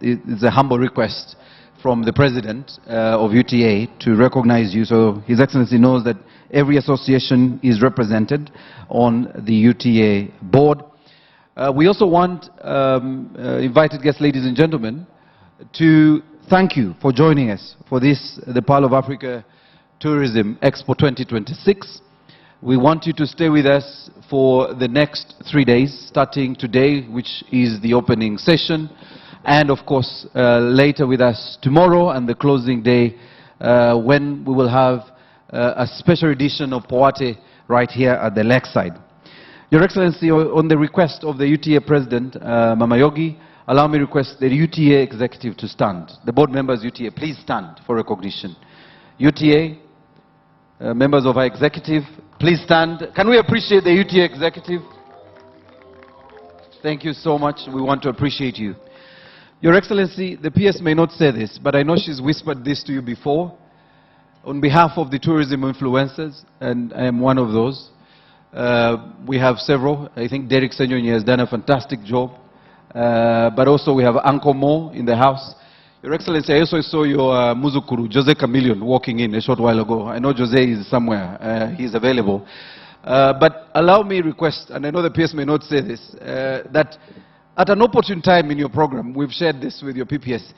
It's a humble request from the President of UTA to recognize you, so His Excellency knows that every association is represented on the UTA board. We also want invited guests, ladies and gentlemen, to thank you for joining us for this, the Pearl of Africa Tourism Expo 2026. We want you to stay with us for the next 3 days, starting today, which is the opening session, and of course later with us tomorrow and the closing day when we will have a special edition of Poate right here at the lakeside. Your Excellency, on the request of the UTA President, Mama Yogi, allow me to request the UTA Executive to stand. The board members UTA, please stand for recognition. UTA, members of our Executive, please stand. Can we appreciate the UTA Executive? Thank you so much. We want to appreciate you. Your Excellency, the PS may not say this, but I know she's whispered this to you before. On behalf of the tourism influencers, and I am one of those, we have several. I think Derek Senyonyi has done a fantastic job. But also we have Uncle Mo in the house. Your Excellency, I also saw your Muzukuru, Jose Chameleon, walking in a short while ago. I know Jose is somewhere. He's available. But allow me request, and I know the PS may not say this, that at an opportune time in your program, we've shared this with your PPS,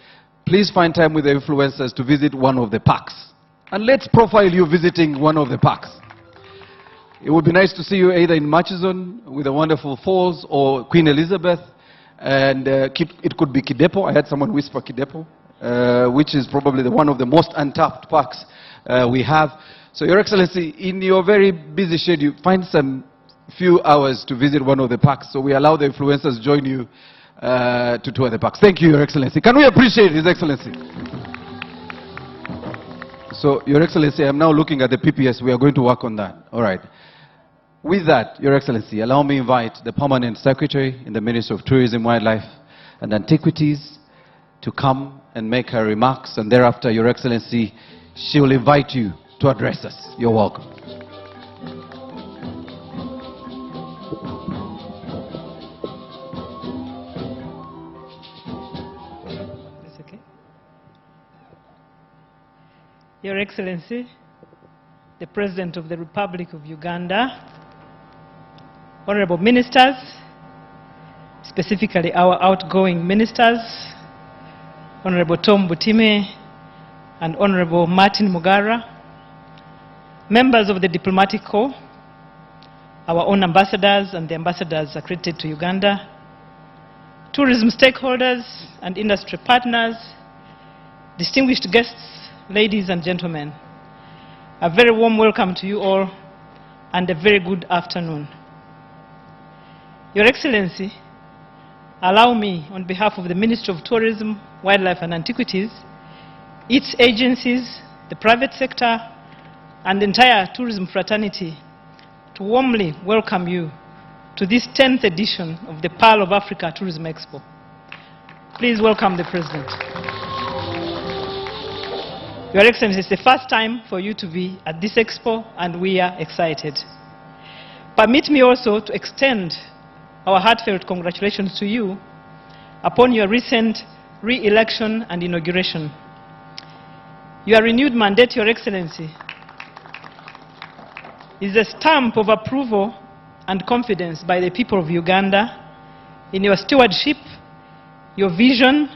please find time with the influencers to visit one of the parks. And let's profile you visiting one of the parks. It would be nice to see you either in Murchison with the wonderful falls or Queen Elizabeth, and it could be Kidepo. I had someone whisper Kidepo, which is probably one of the most untapped parks we have. So Your Excellency, in your very busy schedule, find some few hours to visit one of the parks, so we allow the influencers join you to tour the parks. Thank you, Your Excellency. Can we appreciate His Excellency? So, Your Excellency, I'm now looking at the PPS. We are going to work on that. All right. With that, Your Excellency, allow me to invite the Permanent Secretary in the Ministry of Tourism, Wildlife and Antiquities to come and make her remarks, and thereafter, Your Excellency, she will invite you to address us. You're welcome. Okay. Your Excellency, the President of the Republic of Uganda, Honorable Ministers, specifically our outgoing ministers, Honorable Tom Butime and Honorable Martin Mugara, members of the Diplomatic Corps, our own ambassadors and the ambassadors accredited to Uganda, tourism stakeholders and industry partners, distinguished guests, ladies and gentlemen, a very warm welcome to you all and a very good afternoon. Your Excellency, allow me, on behalf of the Ministry of Tourism, Wildlife and Antiquities, its agencies, the private sector, and the entire tourism fraternity, to warmly welcome you to this 10th edition of the Pearl of Africa Tourism Expo. Please welcome the President. Your Excellency, it's the first time for you to be at this expo, and we are excited. Permit me also to extend our heartfelt congratulations to you upon your recent re-election and inauguration. Your renewed mandate, Your Excellency, is a stamp of approval and confidence by the people of Uganda in your stewardship, your vision,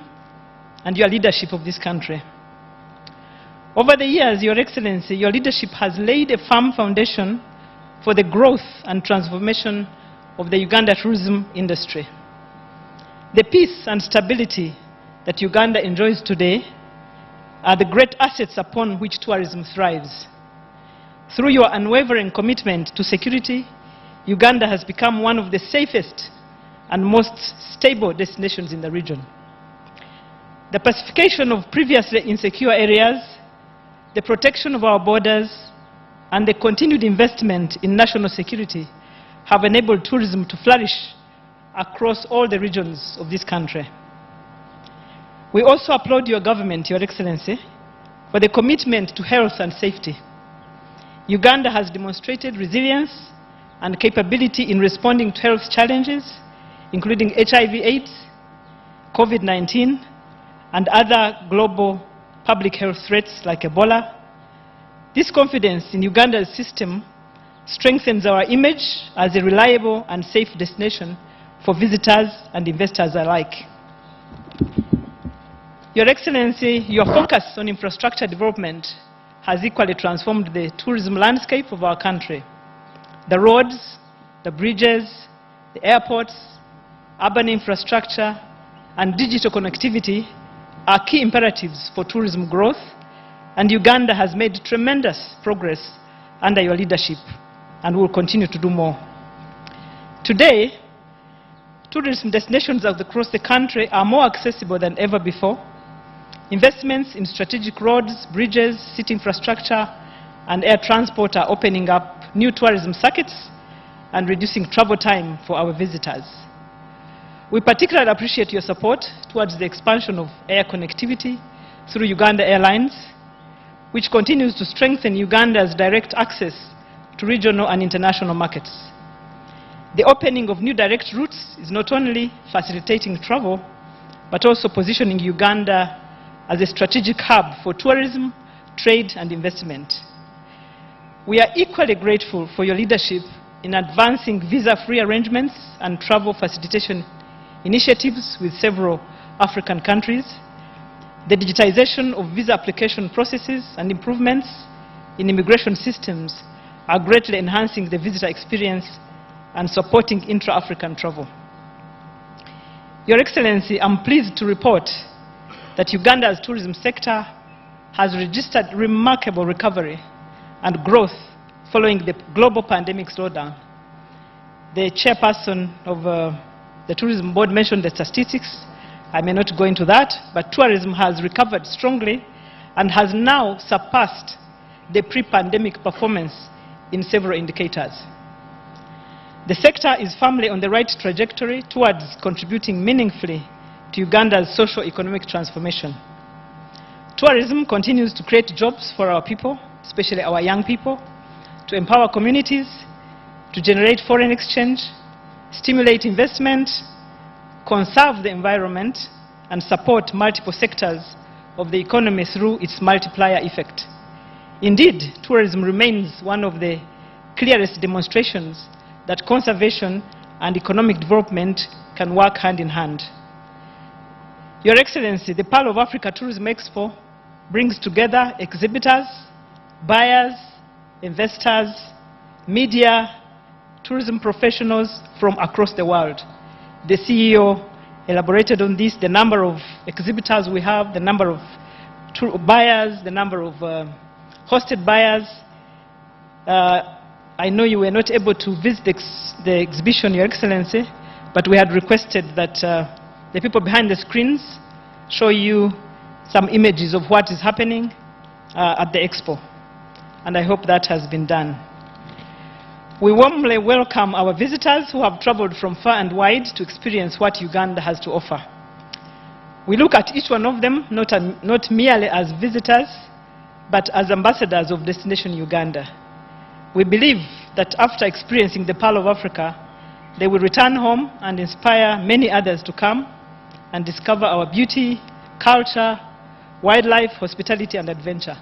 and your leadership of this country. Over the years, Your Excellency, your leadership has laid a firm foundation for the growth and transformation of the Uganda tourism industry. The peace and stability that Uganda enjoys today are the great assets upon which tourism thrives. Through your unwavering commitment to security, Uganda has become one of the safest and most stable destinations in the region. The pacification of previously insecure areas, the protection of our borders, and the continued investment in national security have enabled tourism to flourish across all the regions of this country. We also applaud your government, Your Excellency, for the commitment to health and safety. Uganda has demonstrated resilience and capability in responding to health challenges, including HIV/AIDS, COVID-19, and other global public health threats like Ebola. This confidence in Uganda's system strengthens our image as a reliable and safe destination for visitors and investors alike. Your Excellency, your focus on infrastructure development has equally transformed the tourism landscape of our country. The roads, the bridges, the airports, urban infrastructure, and digital connectivity are key imperatives for tourism growth, and Uganda has made tremendous progress under your leadership and will continue to do more. Today, tourism destinations across the country are more accessible than ever before. Investments in strategic roads, bridges, city infrastructure, and air transport are opening up new tourism circuits and reducing travel time for our visitors. We particularly appreciate your support towards the expansion of air connectivity through Uganda Airlines, which continues to strengthen Uganda's direct access to regional and international markets. The opening of new direct routes is not only facilitating travel, but also positioning Uganda as a strategic hub for tourism, trade, and investment. We are equally grateful for your leadership in advancing visa-free arrangements and travel facilitation initiatives with several African countries. The digitization of visa application processes and improvements in immigration systems are greatly enhancing the visitor experience and supporting intra-African travel. Your Excellency, I'm pleased to report that Uganda's tourism sector has registered remarkable recovery and growth following the global pandemic slowdown. The chairperson of the Tourism Board mentioned the statistics. I may not go into that, but tourism has recovered strongly and has now surpassed the pre-pandemic performance in several indicators. The sector is firmly on the right trajectory towards contributing meaningfully to Uganda's socio-economic transformation. Tourism continues to create jobs for our people, especially our young people, to empower communities, to generate foreign exchange, stimulate investment, conserve the environment, and support multiple sectors of the economy through its multiplier effect. Indeed, tourism remains one of the clearest demonstrations that conservation and economic development can work hand in hand. Your Excellency, the Pearl of Africa Tourism Expo brings together exhibitors, buyers, investors, media, tourism professionals from across the world. The CEO elaborated on this, the number of exhibitors we have, the number of buyers, the number of hosted buyers. I know you were not able to visit the exhibition, Your Excellency, but we had requested that the people behind the screens show you some images of what is happening at the Expo. And I hope that has been done. We warmly welcome our visitors who have traveled from far and wide to experience what Uganda has to offer. We look at each one of them not merely as visitors, but as ambassadors of destination Uganda. We believe that after experiencing the Pearl of Africa, they will return home and inspire many others to come and discover our beauty, culture, wildlife, hospitality, and adventure.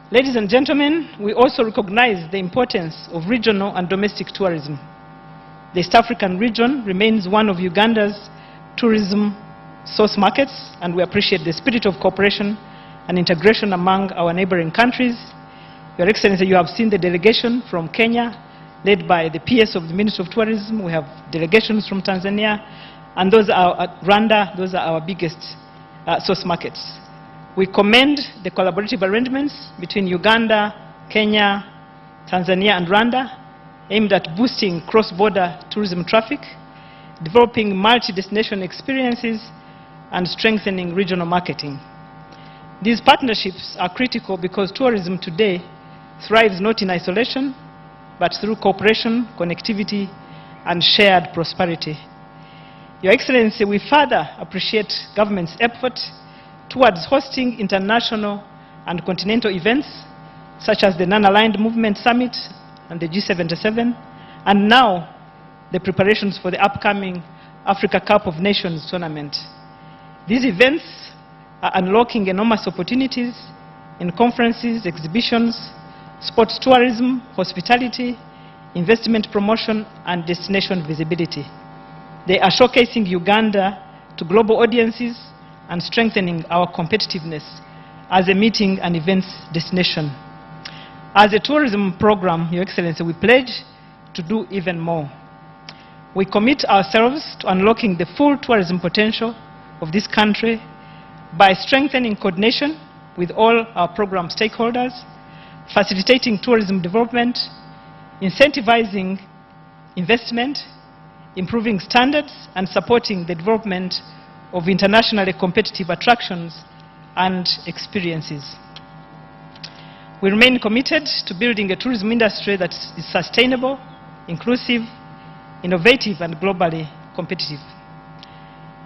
Ladies and gentlemen, we also recognize the importance of regional and domestic tourism. The East African region remains one of Uganda's tourism source markets, and we appreciate the spirit of cooperation and integration among our neighboring countries. Your Excellency, you have seen the delegation from Kenya, led by the PS of the Ministry of Tourism. We have delegations from Tanzania, and those are Rwanda. Those are our biggest source markets. We commend the collaborative arrangements between Uganda, Kenya, Tanzania, and Rwanda, aimed at boosting cross-border tourism traffic, developing multi-destination experiences, and strengthening regional marketing. These partnerships are critical because tourism today thrives not in isolation, but through cooperation, connectivity, and shared prosperity. Your Excellency, we further appreciate government's effort towards hosting international and continental events, such as the Non-Aligned Movement Summit and the G77, and now the preparations for the upcoming Africa Cup of Nations tournament. These events are unlocking enormous opportunities in conferences, exhibitions, sports tourism, hospitality, investment promotion, and destination visibility. They are showcasing Uganda to global audiences and strengthening our competitiveness as a meeting and events destination. As a tourism program, Your Excellency, we pledge to do even more. We commit ourselves to unlocking the full tourism potential of this country by strengthening coordination with all our program stakeholders, facilitating tourism development, incentivizing investment, improving standards, and supporting the development of internationally competitive attractions and experiences. We remain committed to building a tourism industry that is sustainable, inclusive, innovative, and globally competitive.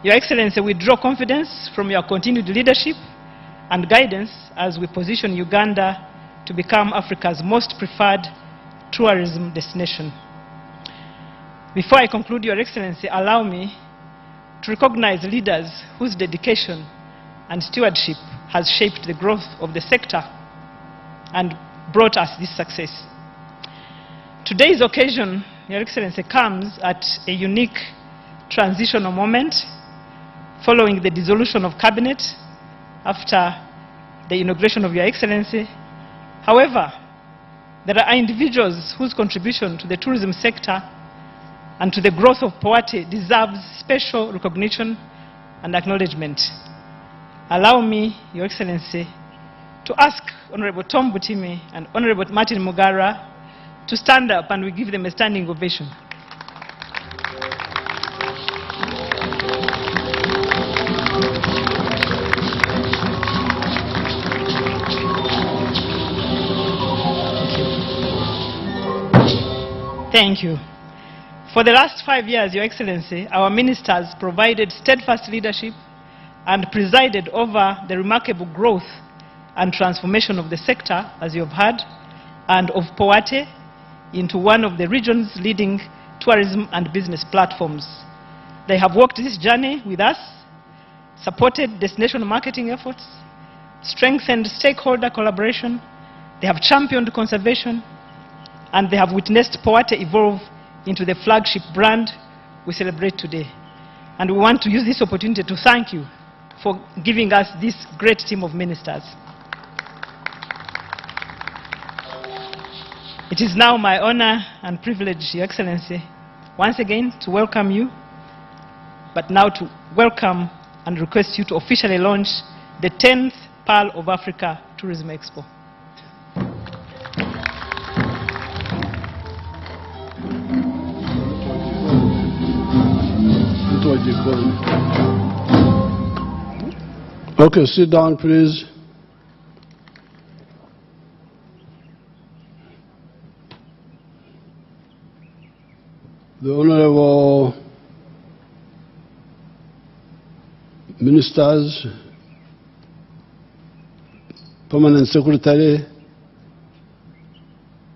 Your Excellency, we draw confidence from your continued leadership and guidance as we position Uganda to become Africa's most preferred tourism destination. Before I conclude, Your Excellency, allow me to recognize leaders whose dedication and stewardship has shaped the growth of the sector and brought us this success. Today's occasion, Your Excellency, comes at a unique transitional moment following the dissolution of Cabinet after the inauguration of Your Excellency. However, there are individuals whose contribution to the tourism sector and to the growth of Poate deserves special recognition and acknowledgement. Allow me, Your Excellency, to ask Honorable Tom Butime and Honorable Martin Mugara to stand up, and we give them a standing ovation. Thank you. For the last 5 years, Your Excellency, our ministers provided steadfast leadership and presided over the remarkable growth and transformation of the sector, as you have heard, and of Poate into one of the region's leading tourism and business platforms. They have walked this journey with us, supported destination marketing efforts, strengthened stakeholder collaboration, they have championed conservation, and they have witnessed Poate evolve into the flagship brand we celebrate today. And we want to use this opportunity to thank you for giving us this great team of ministers. It is now my honor and privilege, Your Excellency, once again to welcome you, but now to welcome and request you to officially launch the 10th Pearl of Africa Tourism Expo. already gone. Okay, sit down, please. The Honorable Ministers, Permanent Secretary,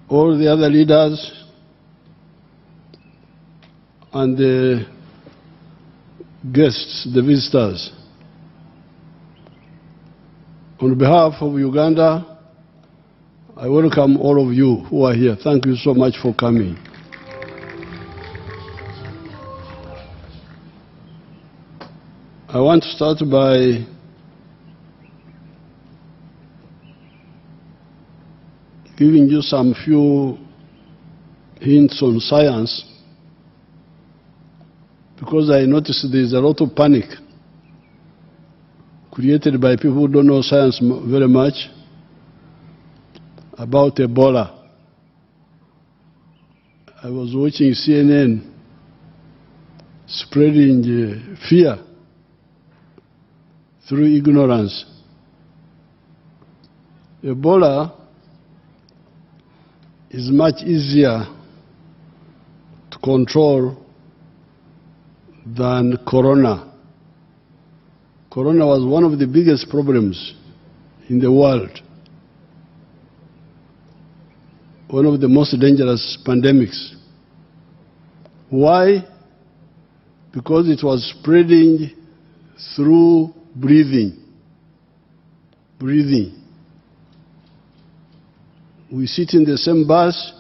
all the other leaders, and the guests, the visitors. On behalf of Uganda, I welcome all of you who are here. Thank you so much for coming. I want to start by giving you some few hints on science, because I noticed there's a lot of panic created by people who don't know science very much about Ebola. I was watching CNN spreading fear through ignorance. Ebola is much easier to control than corona. Corona was one of the biggest problems in the world, one of the most dangerous pandemics. Why? Because it was spreading through breathing. We sit in the same bus,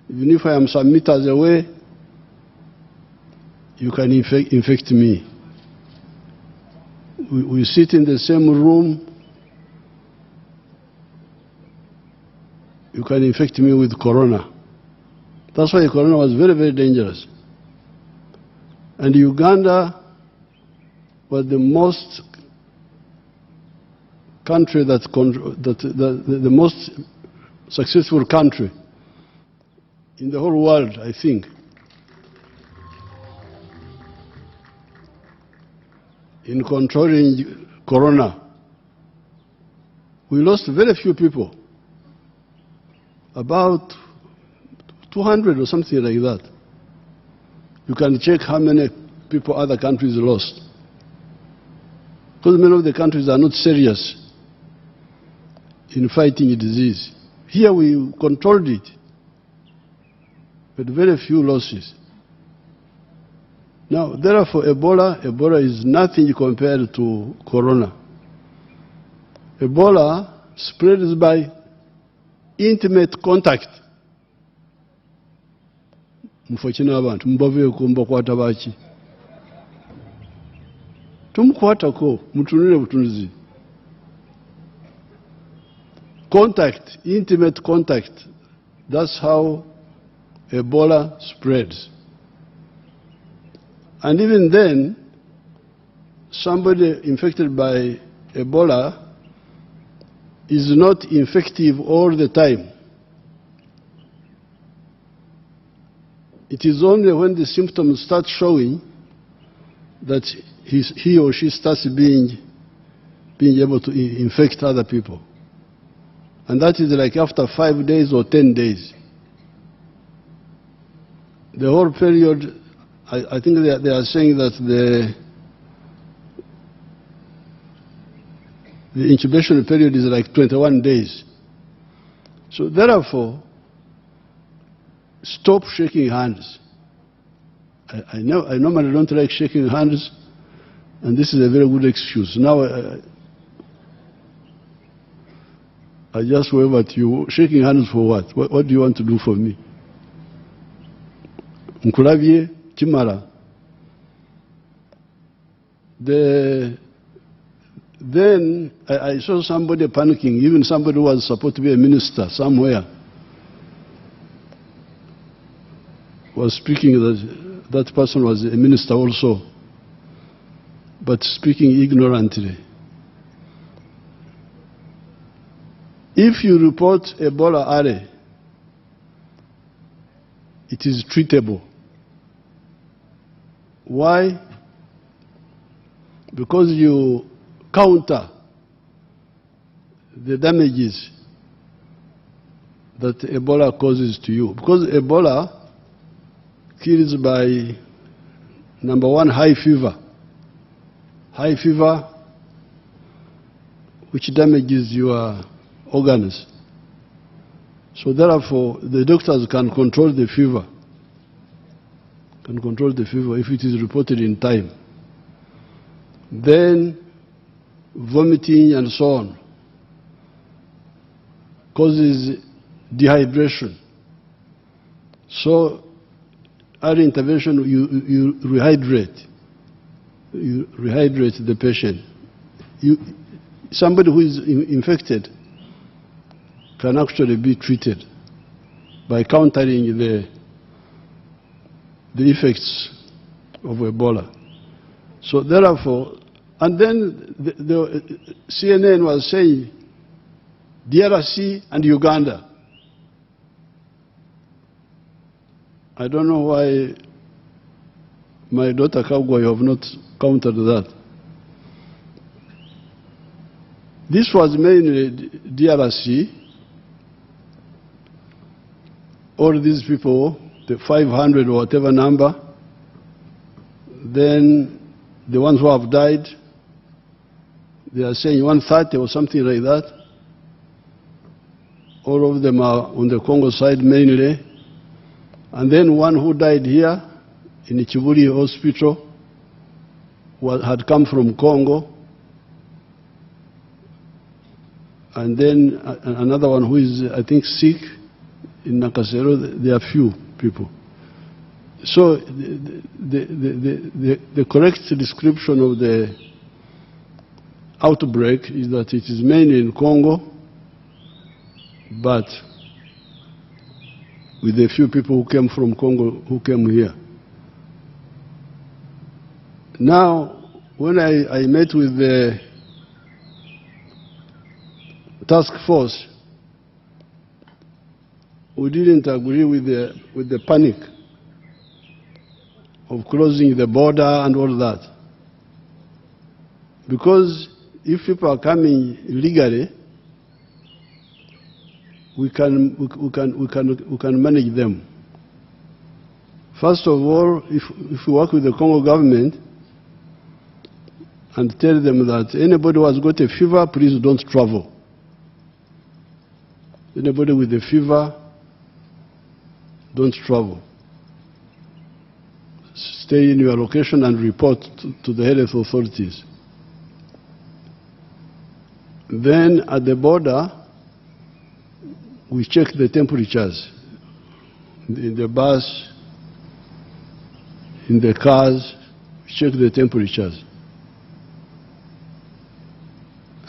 even if I am some meters away, you can infect me. We sit in the same room, you can infect me with corona. That's why corona was very, very dangerous. And Uganda was the most country the most successful country in the whole world, I think, in controlling corona. We lost very few people, about 200 or something like that. You can check how many people other countries lost, because many of the countries are not serious in fighting a disease. Here we controlled it, but very few losses. Now, therefore, Ebola is nothing compared to corona. Ebola spreads by intimate contact. Mufachina abantu mbave kumba kwata bachi. Tumukwata ko mutunule butunuzi. Contact, intimate contact. That's how Ebola spreads. And even then, somebody infected by Ebola is not infective all the time. It is only when the symptoms start showing that he or she starts being able to infect other people. And that is like after 5 days or 10 days. The whole period, I think they are saying that the incubation period is like 21 days. So therefore, stop shaking hands. I normally don't like shaking hands, and this is a very good excuse. Now I just wave at you. Shaking hands for what? What do you want to do for me? Nkulavye Chimara. Then I saw somebody panicking, even somebody who was supposed to be a minister somewhere was speaking that person was a minister also, but speaking ignorantly. If you report Ebola early, it is treatable. Why? Because you counter the damages that Ebola causes to you. Because Ebola kills by, number one, high fever. High fever, which damages your organs. So therefore, the doctors can control the fever. Can control the fever if it is reported in time. Then vomiting and so on causes dehydration. So early intervention, you rehydrate. You rehydrate the patient. Somebody who is infected can actually be treated by countering the effects of Ebola. So therefore, and then the CNN was saying, DRC and Uganda. I don't know why my daughter Kagwa have not countered that. This was mainly DRC. All these people, the 500 or whatever number, then the ones who have died, they are saying 130 or something like that. All of them are on the Congo side mainly. And then one who died here in the Chibuli hospital had come from Congo. And then another one who is, I think, sick in Nakasero. There are few people. So the correct description of the outbreak is that it is mainly in Congo, but with a few people who came from Congo who came here. Now, when I met with the task force, we didn't agree with the panic of closing the border and all that. Because if people are coming illegally, we can manage them. First of all, if we work with the Congo government and tell them that anybody who has got a fever, please don't travel. Anybody with a fever, don't travel. Stay in your location and report to the health authorities. Then at the border, we check the temperatures in the bus, in the cars, we check the temperatures.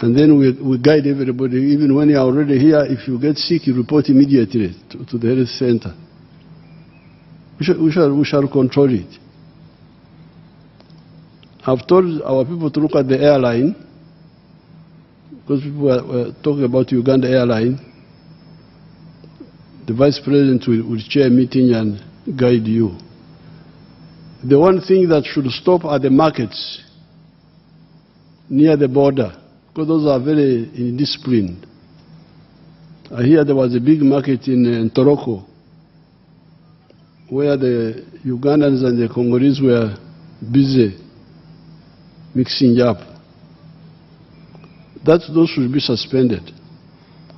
And then we guide everybody, even when you are already here, if you get sick, you report immediately to the health center. We shall control it. I've told our people to look at the airline, because people were talking about Uganda airline. The Vice President will chair a meeting and guide you. The one thing that should stop are the markets near the border, because those are very indisciplined. I hear there was a big market in Toroko, where the Ugandans and the Congolese were busy mixing up. Those should be suspended.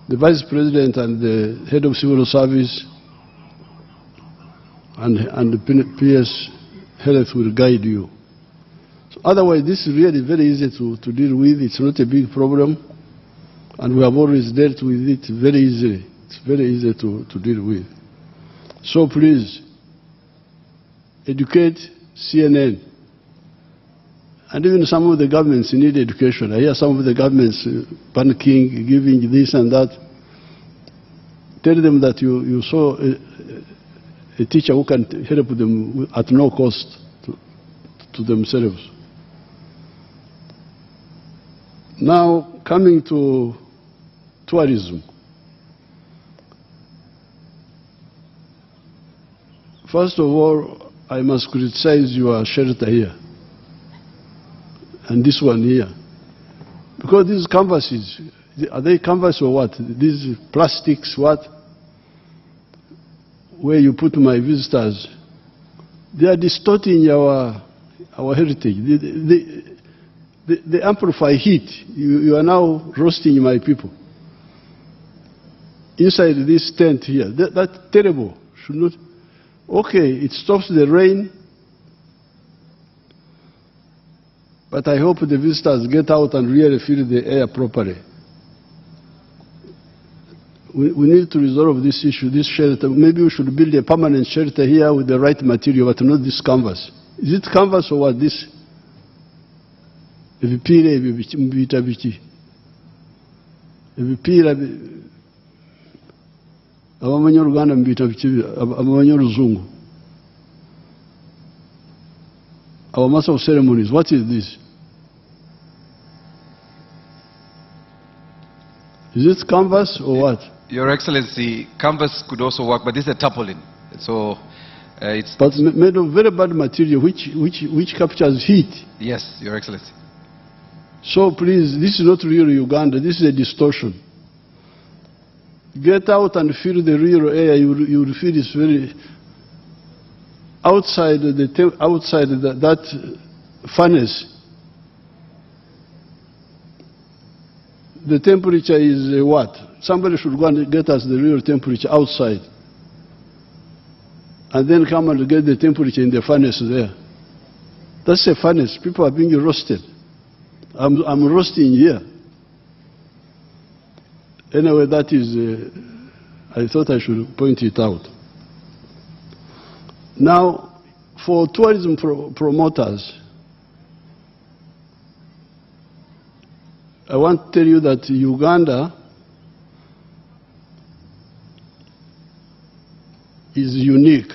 The Vice President and the Head of Civil Service and the PS Health will guide you. So otherwise, this is really very easy to deal with. It's not a big problem, and we have always dealt with it very easily. It's very easy to deal with. So please, educate CNN. And even some of the governments need education. I hear some of the governments panicking, giving this and that. Tell them that you saw a teacher who can help them at no cost to themselves. Now, coming to tourism. First of all, I must criticize your shelter here and this one here. Because these canvases, are they canvas or what? These plastics, what? Where you put my visitors, they are distorting our heritage. They amplify heat. You are now roasting my people. Inside this tent here, that's terrible. Should not. Okay, it stops the rain, but I hope the visitors get out and really feel the air properly. We need to resolve this issue, this shelter. Maybe we should build a permanent shelter here with the right material, but not this canvas. Is it canvas or what? This? Abamanyi Oluganda mbiyita biki, abamanyi Oluzungu. Our master of ceremonies, what is this? Is it canvas or what? Your Excellency, canvas could also work, but this is a tarpaulin. So it's... But made of very bad material, which captures heat. Yes, Your Excellency. So please, this is not real Uganda, this is a distortion. Get out and feel the real air. You will feel it's very outside that furnace. The temperature is what? Somebody should go and get us the real temperature outside, and then come and get the temperature in the furnace there. That's a furnace. People are being roasted. I'm roasting here. Anyway, that is, I thought I should point it out. Now, for tourism promoters, I want to tell you that Uganda is unique.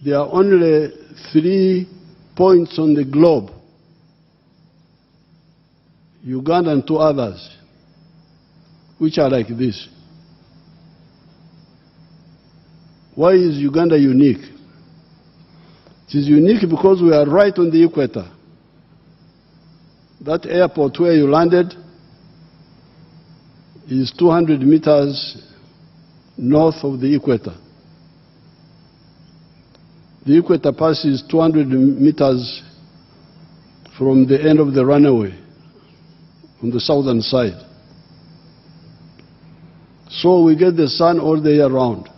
There are only 3 points on the globe, Uganda and 2 others, which are like this. Why is Uganda unique? It is unique because we are right on the equator. That airport where you landed is 200 meters north of the equator. The equator passes 200 meters from the end of the runway on the southern side. So we get the sun all the year round.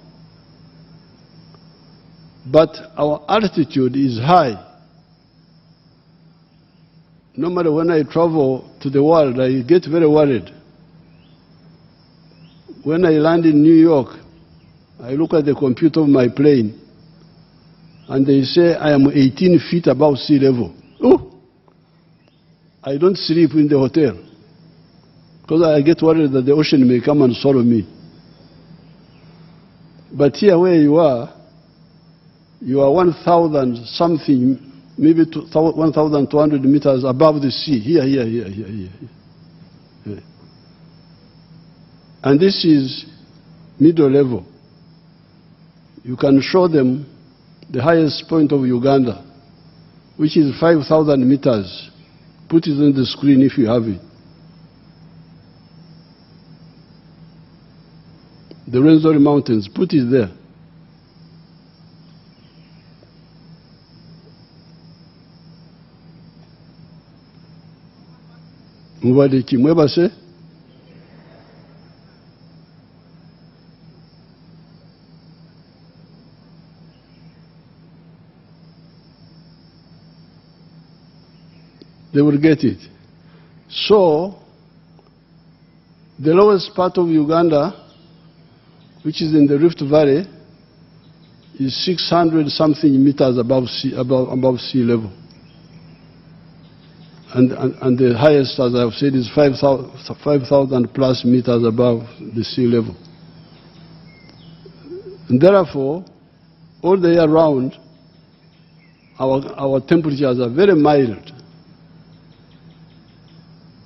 But our altitude is high. Normally when I travel to the world, I get very worried. When I land in New York, I look at the computer of my plane, and they say I am 18 feet above sea level. Oh! I don't sleep in the hotel, because I get worried that the ocean may come and swallow me. But here where you are 1,000 something, maybe 1,200 meters above the sea. Here. And this is middle level. You can show them the highest point of Uganda, which is 5,000 meters. Put it on the screen if you have it. The Rwenzori Mountains, put it there. Mubadiki, mwebase? They will get it. So, the lowest part of Uganda, which is in the Rift Valley, is 600 something meters above sea level. And the highest, as I've said, is 5,000 plus meters above the sea level. And therefore, all the year round, our temperatures are very mild.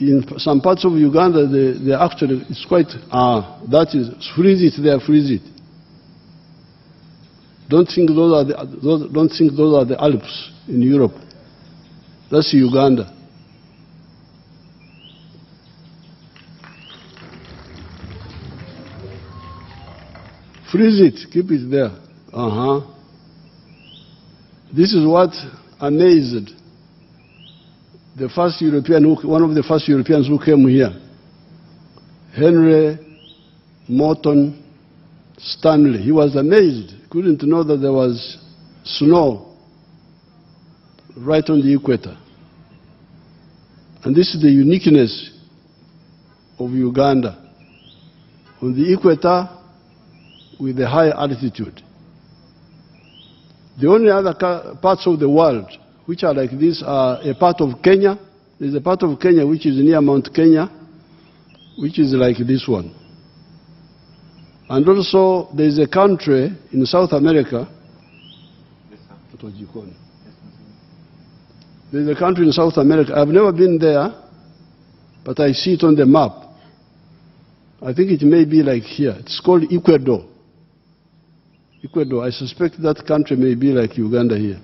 In some parts of Uganda, they actually, it's quite, that is, freeze it there, freeze it. Don't think those are the Alps in Europe. That's Uganda. Freeze it, keep it there. This is what amazed the first European, one of the first Europeans who came here, Henry Morton Stanley. He was amazed, couldn't know that there was snow right on the equator. And this is the uniqueness of Uganda. On the equator, with a high altitude. The only other parts of the world which are like this are a part of Kenya. There's a part of Kenya which is near Mount Kenya, which is like this one. And also there's a country in South America. There's a country in South America. I've never been there, but I see it on the map. I think it may be like here. It's called Ecuador. Ecuador. I suspect that country may be like Uganda here.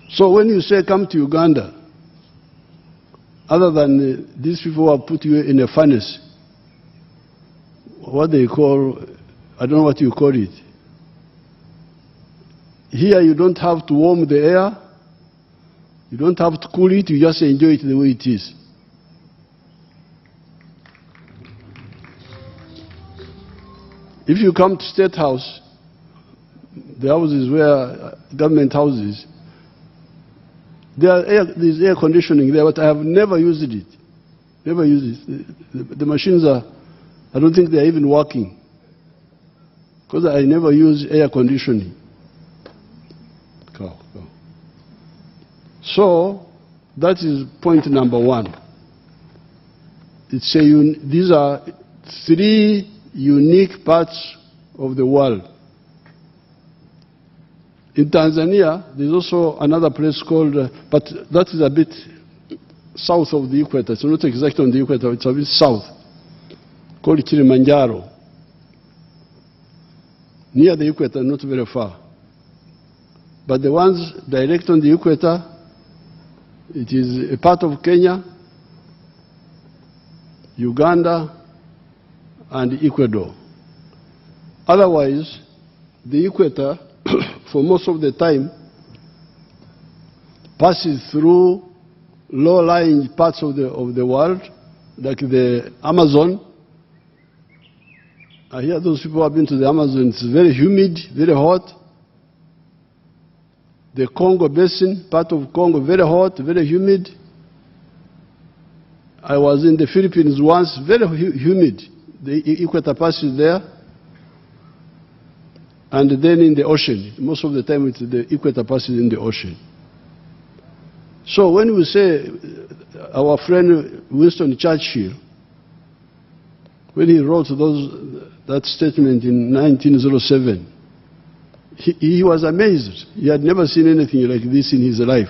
So when you say come to Uganda, other than these people who have put you in a furnace, what they call, I don't know what you call it. Here you don't have to warm the air, you don't have to cool it, you just enjoy it the way it is. If you come to State House, the houses where government houses, there's air conditioning there, but I have never used it. Never used it. The machines are, I don't think they're even working, because I never use air conditioning. So that is point number one. These are three unique parts of the world. In Tanzania, there's also another place called, but that is a bit south of the equator. It's not exactly on the equator, it's a bit south, called Kilimanjaro. Near the equator, not very far. But the ones direct on the equator, it is a part of Kenya, Uganda, and Ecuador. Otherwise, the equator, for most of the time, passes through low-lying parts of the world, like the Amazon. I hear those people have been to the Amazon. It's very humid, very hot. The Congo Basin, part of Congo, very hot, very humid. I was in the Philippines once, very humid. The equator passes there. And then in the ocean. Most of the time the equator passes in the ocean. So when we say our friend Winston Churchill, when he wrote that statement in 1907, he was amazed. He had never seen anything like this in his life.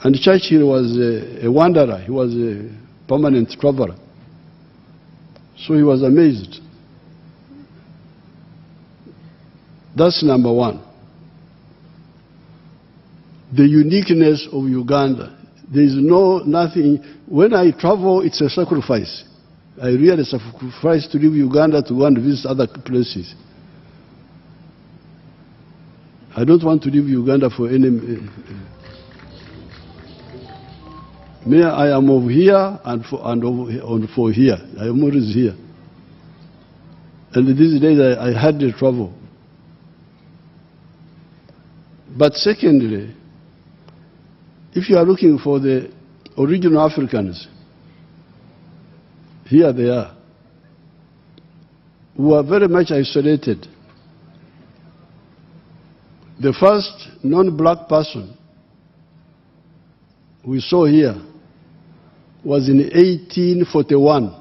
And Churchill was a wanderer. He was a permanent traveler. So he was amazed. That's number one. The uniqueness of Uganda. There is nothing. When I travel, it's a sacrifice. I really sacrifice to leave Uganda to go and visit other places. I don't want to leave Uganda for any. Me, I am over here and for here. I am always here. And these days I had the trouble. But secondly, if you are looking for the original Africans, here they are, who are very much isolated. The first non-black person we saw here was in 1841.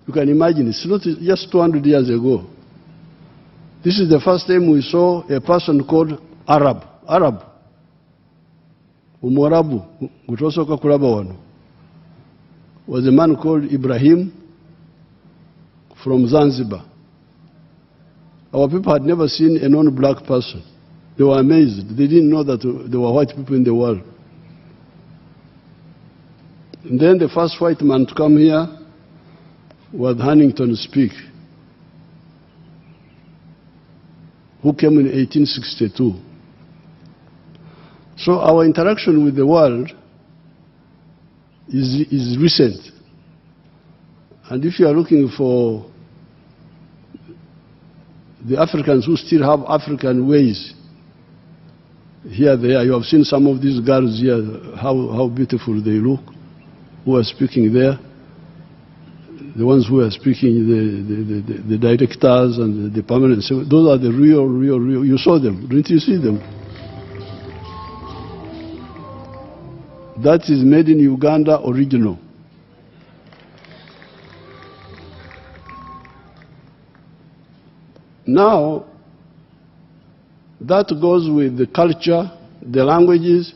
You can imagine, it's not just 200 years ago. This is the first time we saw a person called Arab. Umwarabu, kutosoka kulaba wano. Was a man called Ibrahim from Zanzibar. Our people had never seen a non-black person. They were amazed. They didn't know that there were white people in the world. And then the first white man to come here was Huntington Speke, who came in 1862. So our interaction with the world is recent. And if you are looking for the Africans who still have African ways, here they are. You have seen some of these girls here, how beautiful they look, who are speaking there. The ones who are speaking, the directors and the permanent, those are the real, you saw them, didn't you see them? That is made in Uganda, original. Now, that goes with the culture, the languages.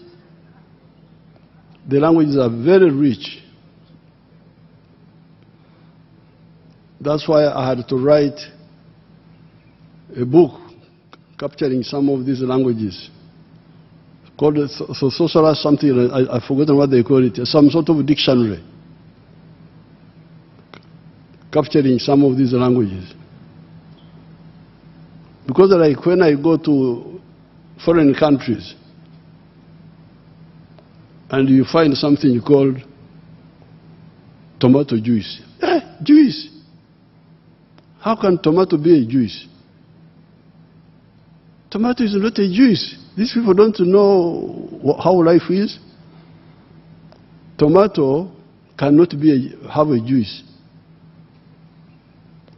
The languages are very rich. That's why I had to write a book capturing some of these languages, called Socialist something, I've forgotten what they call it, some sort of dictionary, capturing some of these languages. Because like when I go to foreign countries and you find something called tomato juice. Juice! How can tomato be a juice? Tomato is not a juice. These people don't know how life is. Tomato cannot have a juice.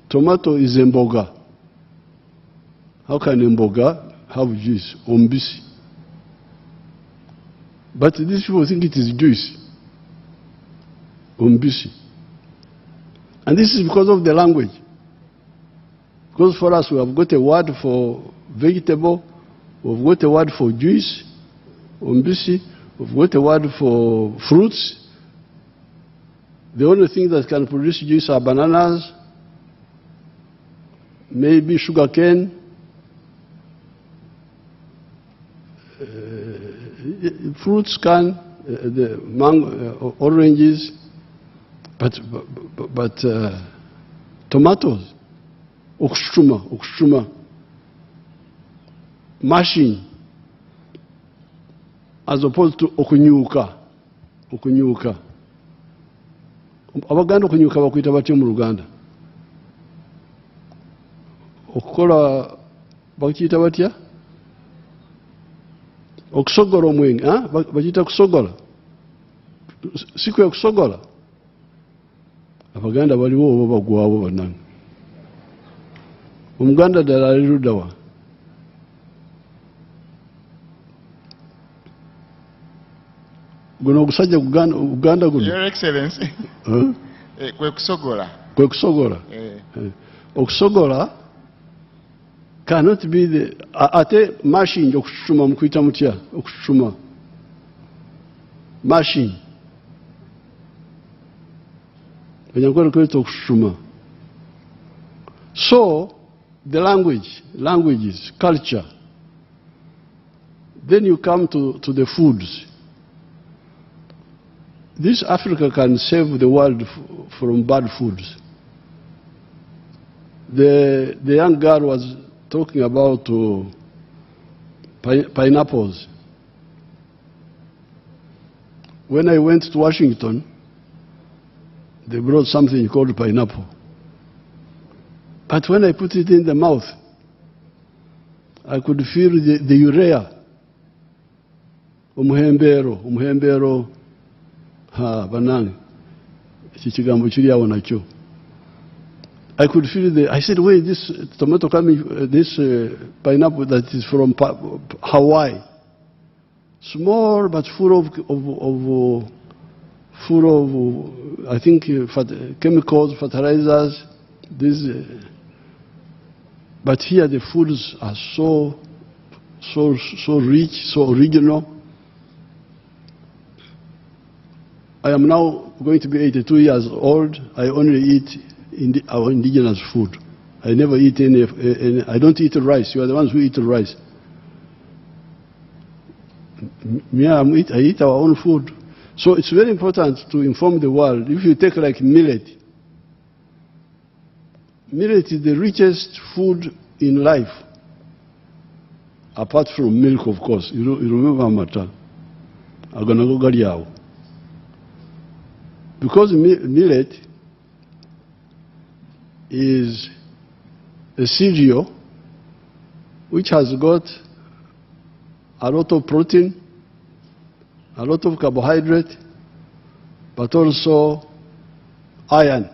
Tomato is mboga. How can mboga have juice? Ombisi. But these people think it is juice. Ombisi. And this is because of the language. Because for us, we have got a word for vegetable, we've got a word for juice, ombisi, we've got a word for fruits. The only thing that can produce juice are bananas, maybe sugar cane, fruits can, the mango, oranges, but tomatoes, okushuma, mashing, as opposed to okunyuka. Abaganda okunyuka bakwita batyo mu Luganda. Okukola bakiyita batya? Okusogola omwenge, bakiyita kusogola. Siku ya kusogola. Abaganda baliwo oba bagwawo bannange. Omuganda ddala ali ludda wa? Guno ogusajja Uganda guno? Your Excellency. Kwe kusogola. Kwe kusogola. Okusogola cannot be the ate mashing okushuma mukuyita mutya okushuma. Mashing. Banyankole kweta okushuma. So the languages, culture. Then you come to the foods. This Africa can save the world from bad foods. The young girl was talking about pineapples. When I went to Washington, they brought something called pineapple. But when I put it in the mouth, I could feel the urea. Umuhembero, banani. Chichigambo chiri awo nakyo. I could feel I said, wait, this tomato coming, this pineapple that is from Hawaii. Small but full of I think, chemicals, fertilizers. But here the foods are so rich, so original. I am now going to be 82 years old. I only eat our indigenous food. I never eat any, I don't eat rice. You are the ones who eat rice. I eat our own food. So it's very important to inform the world. If you take like millet, millet is the richest food in life, apart from milk, of course. You remember Mata. Because millet is a cereal which has got a lot of protein, a lot of carbohydrate, but also iron.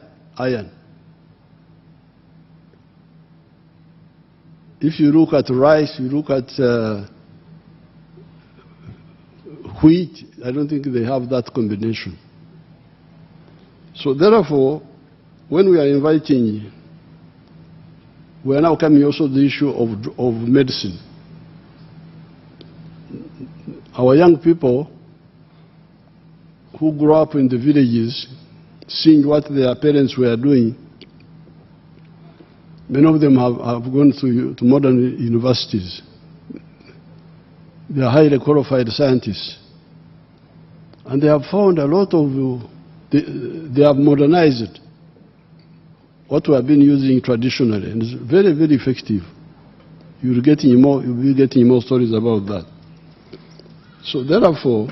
If you look at rice, you look at wheat, I don't think they have that combination. So therefore, when we are inviting, we are now coming also to the issue of medicine. Our young people who grew up in the villages, seeing what their parents were doing, many of them have gone to modern universities. They are highly qualified scientists. And they have found a lot of, they have modernized what we have been using traditionally, and it's very, very effective. You'll be getting more stories about that. So therefore,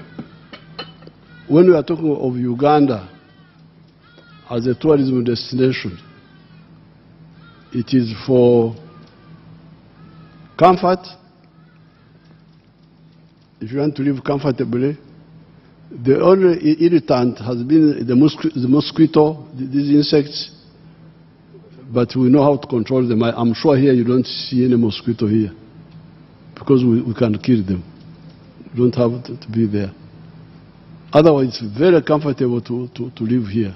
when we are talking of Uganda as a tourism destination, it is for comfort. If you want to live comfortably, the only irritant has been the mosquito, these insects, but we know how to control them. I'm sure here you don't see any mosquito here, because we can kill them. You don't have to be there. Otherwise, it's very comfortable to live here.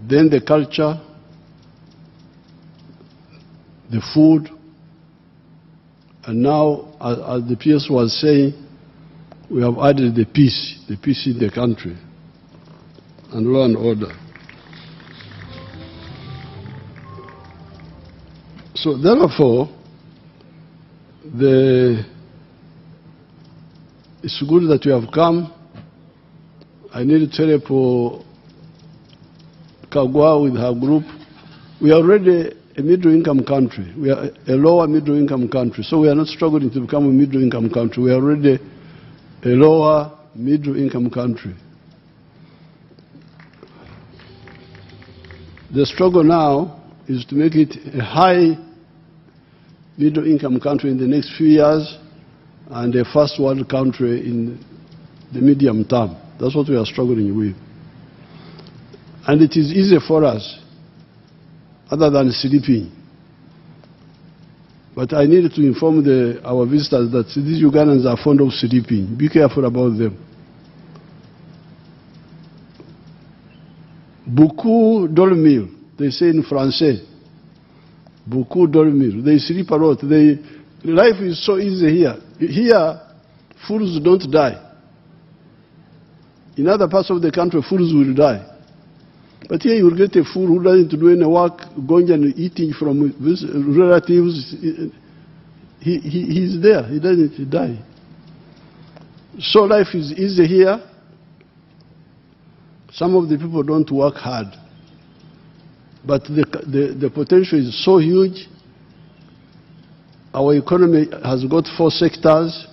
Then the culture, the food, and now, as the PS was saying, we have added the peace in the country, and law and order. So therefore, it's good that you have come. I need to tell you for Kagwa with her group, we are already a middle-income country. We are a lower middle-income country. So we are not struggling to become a middle-income country. We are already a lower middle-income country. The struggle now is to make it a high middle-income country in the next few years and a first-world country in the medium term. That's what we are struggling with. And it is easy for us, other than sleeping. But I needed to inform our visitors that these Ugandans are fond of sleeping. Be careful about them. Beaucoup dormir, they say in Francais. Beaucoup dormir. They sleep a lot. Life is so easy here. Here, fools don't die. In other parts of the country, fools will die. But here you will get a fool who doesn't do any work, going and eating from his relatives. He's there. He doesn't die. So life is easy here. Some of the people don't work hard. But the potential is so huge. Our economy has got 4 sectors.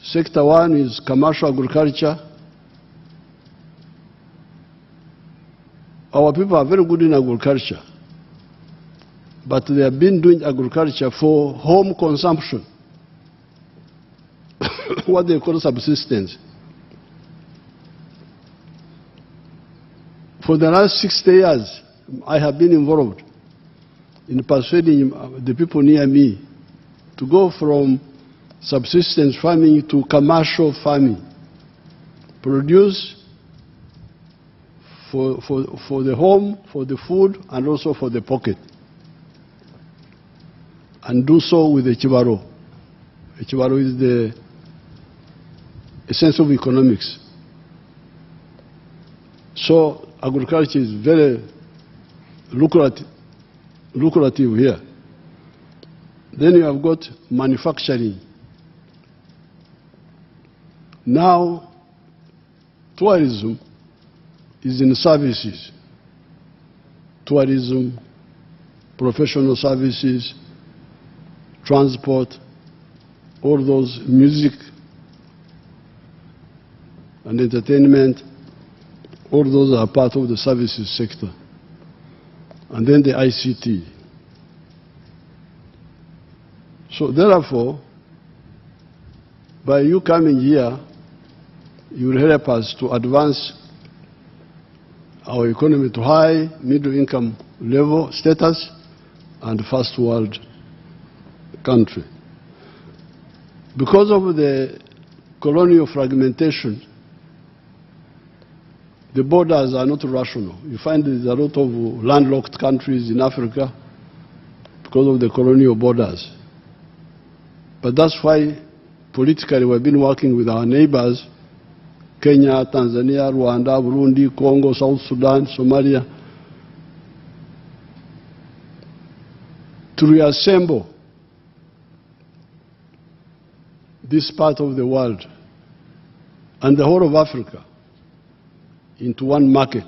Sector 1 is commercial agriculture. Our people are very good in agriculture, but they have been doing agriculture for home consumption, what they call subsistence. For the last 60 years, I have been involved in persuading the people near me to go from subsistence farming to commercial farming, produce for the home, for the food, and also for the pocket. And do so with the chibaro. The chibaro is the essence of economics. So agriculture is very lucrative. lucrative here. Then you have got manufacturing. Now, tourism is in services. Tourism, professional services, transport, all those, music and entertainment, all those are part of the services sector. And then the ICT. So therefore, by you coming here, you will help us to advance our economy to high, middle income level status and first world country. Because of the colonial fragmentation, the borders are not rational. You find there's a lot of landlocked countries in Africa because of the colonial borders. But that's why politically we've been working with our neighbors, Kenya, Tanzania, Rwanda, Burundi, Congo, South Sudan, Somalia, to reassemble this part of the world and the whole of Africa into one market.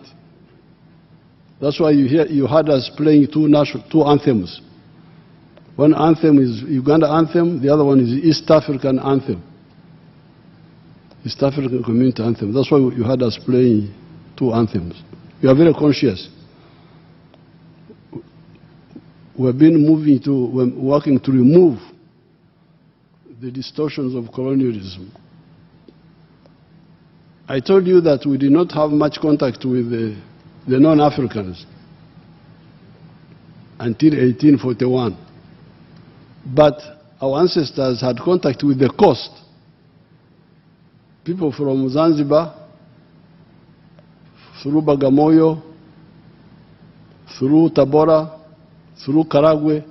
That's why you heard us playing two anthems. One anthem is Uganda anthem, the other one is East African anthem. East African Community anthem. That's why you heard us playing two anthems. We are very conscious. We've been working to remove the distortions of colonialism. I told you that we did not have much contact with the non-Africans until 1841. But our ancestors had contact with the coast. People from Zanzibar, through Bagamoyo, through Tabora, through Karagwe,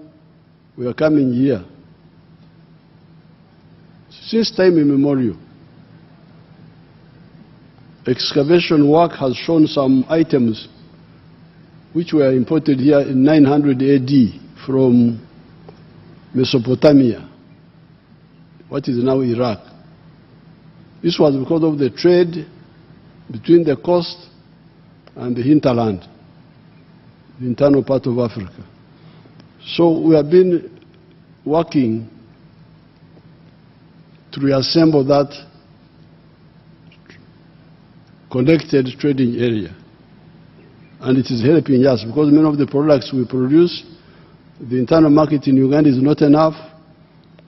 we are coming here. Since time immemorial, excavation work has shown some items which were imported here in 900 AD from Mesopotamia, what is now Iraq. This was because of the trade between the coast and the hinterland, the internal part of Africa. So we have been working to reassemble that connected trading area. And it is helping us because many of the products we produce, the internal market in Uganda is not enough.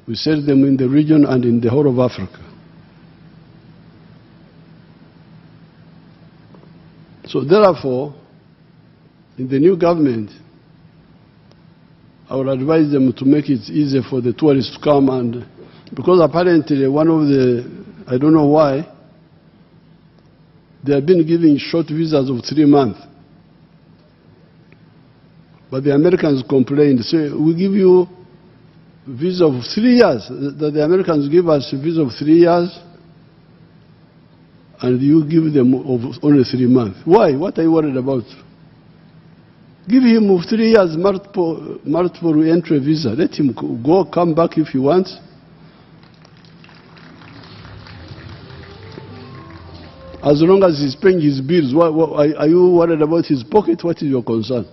We sell them in the region and in the whole of Africa. So therefore, in the new government, I would advise them to make it easier for the tourists to come, and because apparently one of the, I don't know why, they have been giving short visas of 3 months. But the Americans complained, say, we give you a visa of 3 years. That the Americans give us a visa of 3 years, and you give them of only 3 months. Why? What are you worried about? Give him of 3 years multiple entry visa. Let him go, come back if he wants. As long as he's paying his bills, are you worried about his pocket? What is your concern?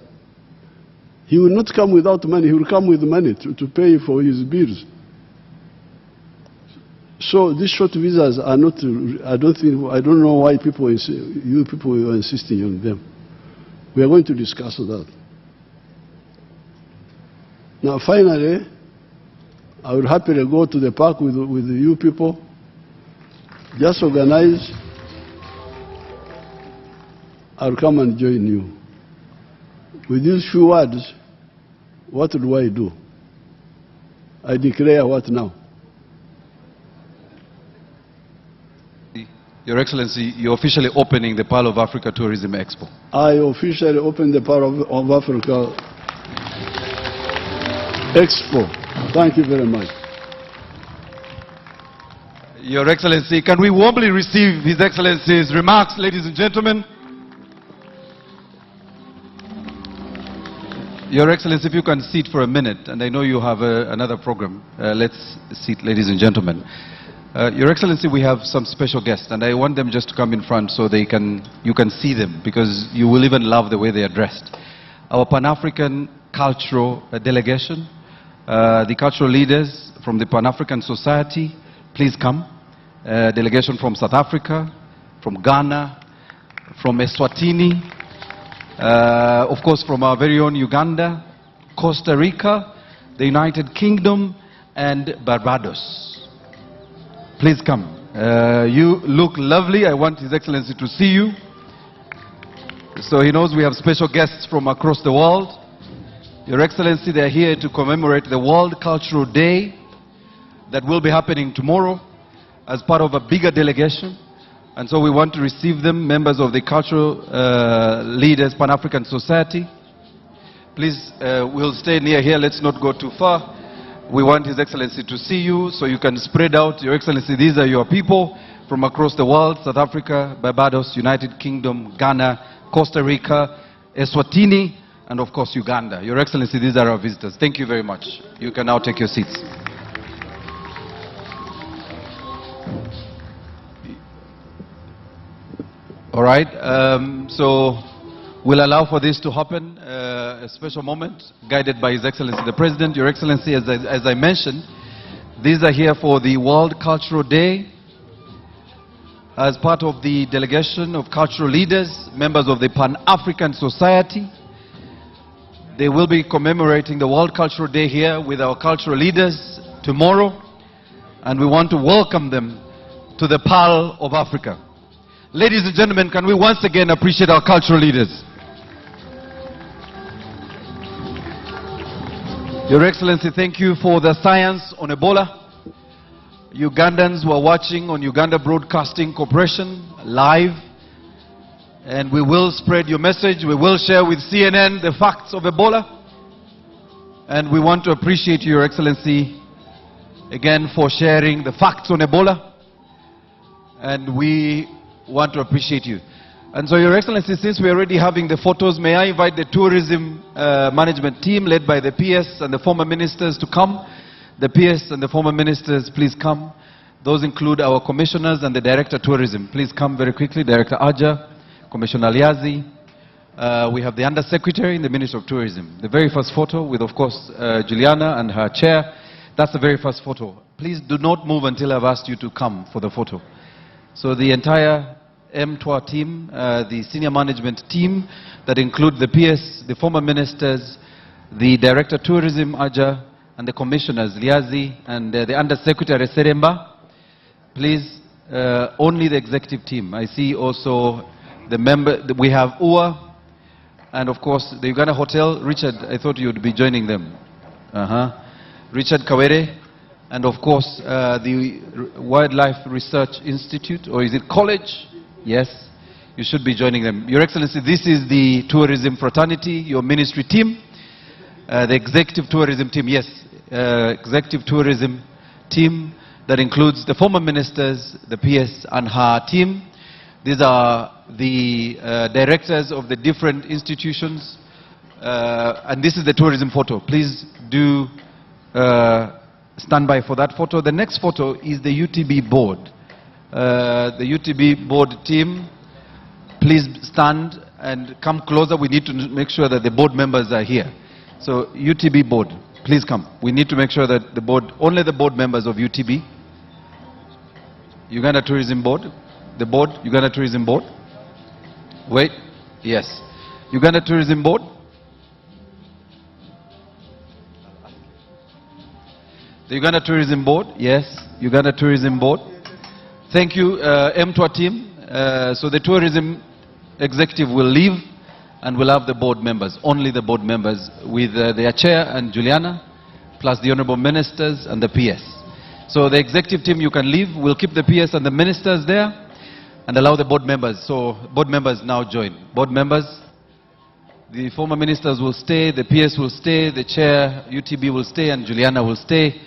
He will not come without money. He will come with money to pay for his bills. So these short visas are not, I don't know why you people are insisting on them. We are going to discuss that. Now finally, I will happily go to the park with you people. Just organize. I'll come and join you. With these few words, what do I do? I declare what now? Your Excellency, you're officially opening the Pearl of Africa Tourism Expo. I officially open the Pearl of Africa Expo. Thank you very much. Your Excellency, can we warmly receive His Excellency's remarks, ladies and gentlemen? Your Excellency, if you can sit for a minute, and I know you have another program. Let's sit, ladies and gentlemen. Your Excellency, we have some special guests, and I want them just to come in front so you can see them, because you will even love the way they are dressed. Our Pan-African cultural delegation, the cultural leaders from the Pan-African Society, please come. Delegation from South Africa, from Ghana, from Eswatini, of course from our very own Uganda, Costa Rica, the United Kingdom, and Barbados. Please come. You look lovely. I want His Excellency to see you. So he knows we have special guests from across the world. Your Excellency, they are here to commemorate the World Cultural Day that will be happening tomorrow as part of a bigger delegation. And so we want to receive them, members of the cultural leaders, Pan-African Society. Please, we'll stay near here. Let's not go too far. We want His Excellency to see you so you can spread out. Your Excellency, these are your people from across the world: South Africa, Barbados, United Kingdom, Ghana, Costa Rica, Eswatini, and of course Uganda. Your Excellency, these are our visitors. Thank you very much. You can now take your seats. All right, so we'll allow for this to happen, a special moment guided by His Excellency the President. Your Excellency, as I mentioned, these are here for the World Cultural Day as part of the delegation of cultural leaders, members of the Pan-African Society. They will be commemorating the World Cultural Day here with our cultural leaders tomorrow, and we want to welcome them to the Pearl of Africa. Ladies and gentlemen, can we once again appreciate our cultural leaders? Your Excellency, thank you for the science on Ebola. Ugandans were watching on Uganda Broadcasting Corporation live, and we will spread your message. We will share with CNN the facts of Ebola, and we want to appreciate Your Excellency again for sharing the facts on Ebola, and we want to appreciate you. And so, Your Excellency, since we're already having the photos, may I invite the tourism management team led by the PS and the former ministers to come. The PS and the former ministers, please come. Those include our commissioners and the director of tourism. Please come very quickly. Director Aja, Commissioner Liazi. We have the undersecretary in the Ministry of Tourism. The very first photo with, of course, Juliana and her chair. That's the very first photo. Please do not move until I've asked you to come for the photo. So the entire M2 team, the senior management team that include the PS, the former ministers, the Director of Tourism, Aja, and the commissioners, Liazi, and the Undersecretary, Seremba. Please, only the executive team. I see also the member, we have UA, and of course the Uganda Hotel. Richard, I thought you would be joining them. Richard Kawere. And of course, the Wildlife Research Institute, or is it college? Yes, you should be joining them. Your Excellency, this is the tourism fraternity, your ministry team, the executive tourism team, yes, executive tourism team that includes the former ministers, the PS and her team. These are the directors of the different institutions, and this is the tourism photo. Please do stand by for that photo. The next photo is the UTB board. The UTB board team, please stand and come closer. We need to make sure that the board members are here. So UTB board, please come. We need to make sure that the board, only the board members of UTB, Uganda Tourism Board, the board, Uganda Tourism Board. Wait, yes. Uganda Tourism Board. The Uganda Tourism Board, yes, Uganda Tourism Board. Thank you, M2 team. So the tourism executive will leave and we'll have the board members, only the board members with their chair and Juliana, plus the honorable ministers and the PS. So the executive team, you can leave. We'll keep the PS and the ministers there and allow the board members. So board members now join. Board members, the former ministers will stay, the PS will stay, the chair, UTB will stay, and Juliana will stay.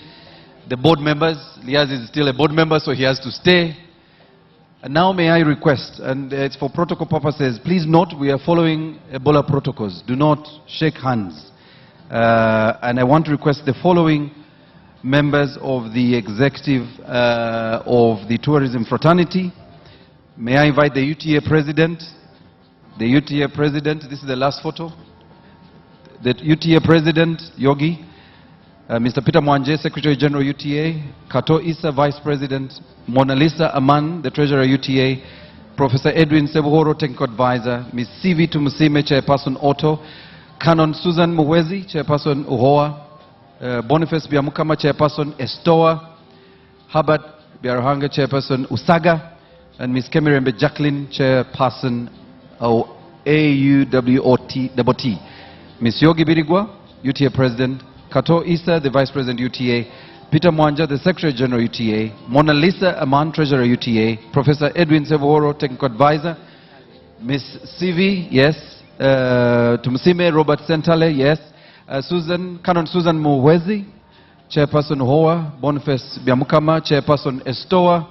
The board members, Liaz is still a board member, so he has to stay. And now may I request, and it's for protocol purposes, please note we are following Ebola protocols. Do not shake hands. And I want to request the following members of the executive of the tourism fraternity. May I invite the UTA president? The UTA president, this is the last photo. The UTA president, Yogi. Mr. Peter Mwanje, Secretary General UTA. Kato Issa, Vice President. Mona Lisa Aman, the Treasurer UTA. Professor Edwin Sebuhoro, Technical Advisor. Ms. Sivi Tumusime, Chairperson Auto. Canon Susan Muwezi, Chairperson Uhoa. Boniface Biamukama, Chairperson Estoa. Herbert Biarahanga, Chairperson Usaga. And Ms. Kemirembe Jacqueline, Chairperson AUWOT. Ms. Yogi Birigwa, UTA President. Kato Issa, the Vice President UTA. Peter Mwanja, the Secretary General UTA. Mona Lisa Aman, Treasurer UTA. Professor Edwin Sebuhoro, Technical Advisor. Ms. Sivi, yes. Tumusime Robert Sentale, yes. Canon Susan Muwezi, Chairperson Uhoa. Boniface Biamukama, Chairperson Estoa.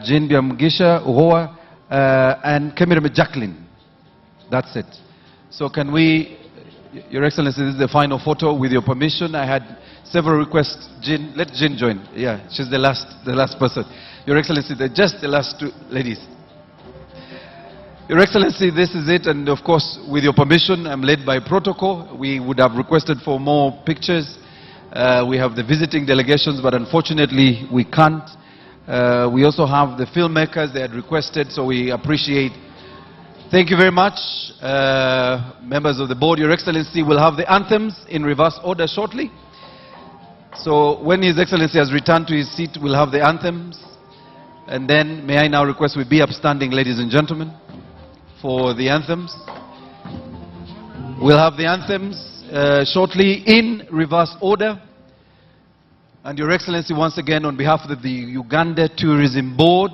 Jean Biamugisha Uhoa. And Kemireme Jacqueline. That's it. So can we, Your Excellency, this is the final photo. With your permission, I had several requests. Jean, let Jean join. Yeah, she's the last person. Your Excellency, they're just the last two ladies. Your Excellency, this is it, and of course, with your permission, I'm led by protocol. We would have requested for more pictures. We have the visiting delegations, but unfortunately, we can't. We also have the filmmakers they had requested, so we appreciate. Thank you very much, members of the board. Your Excellency will have the anthems in reverse order shortly. So when His Excellency has returned to his seat, we'll have the anthems. And then may I now request we be upstanding, ladies and gentlemen, for the anthems. We'll have the anthems shortly in reverse order. And Your Excellency, once again, on behalf of the Uganda Tourism Board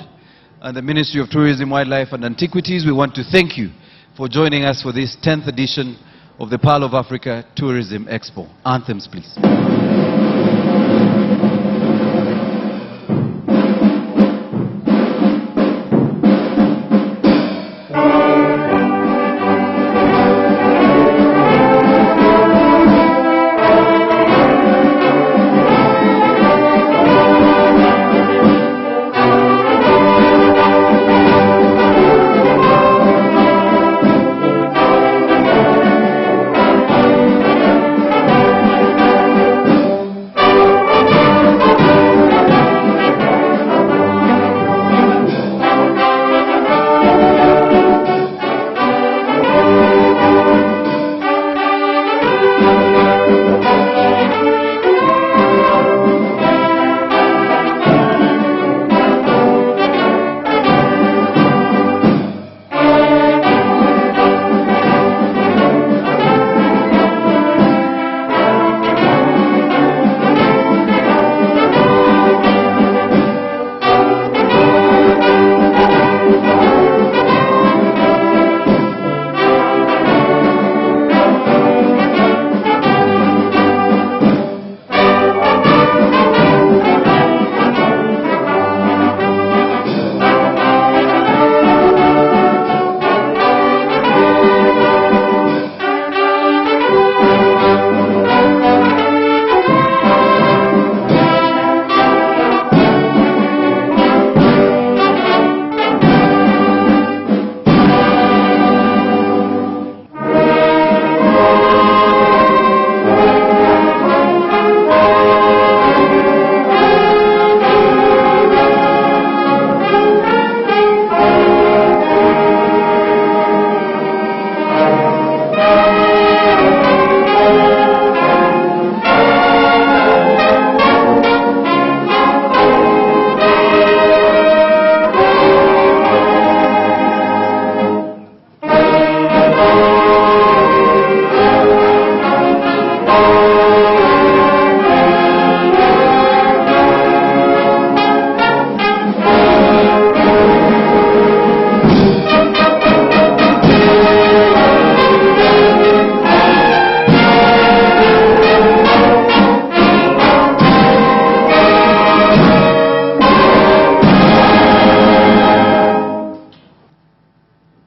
and the Ministry of Tourism, Wildlife and Antiquities, we want to thank you for joining us for this 10th edition of the Pearl of Africa Tourism Expo. Anthems, please.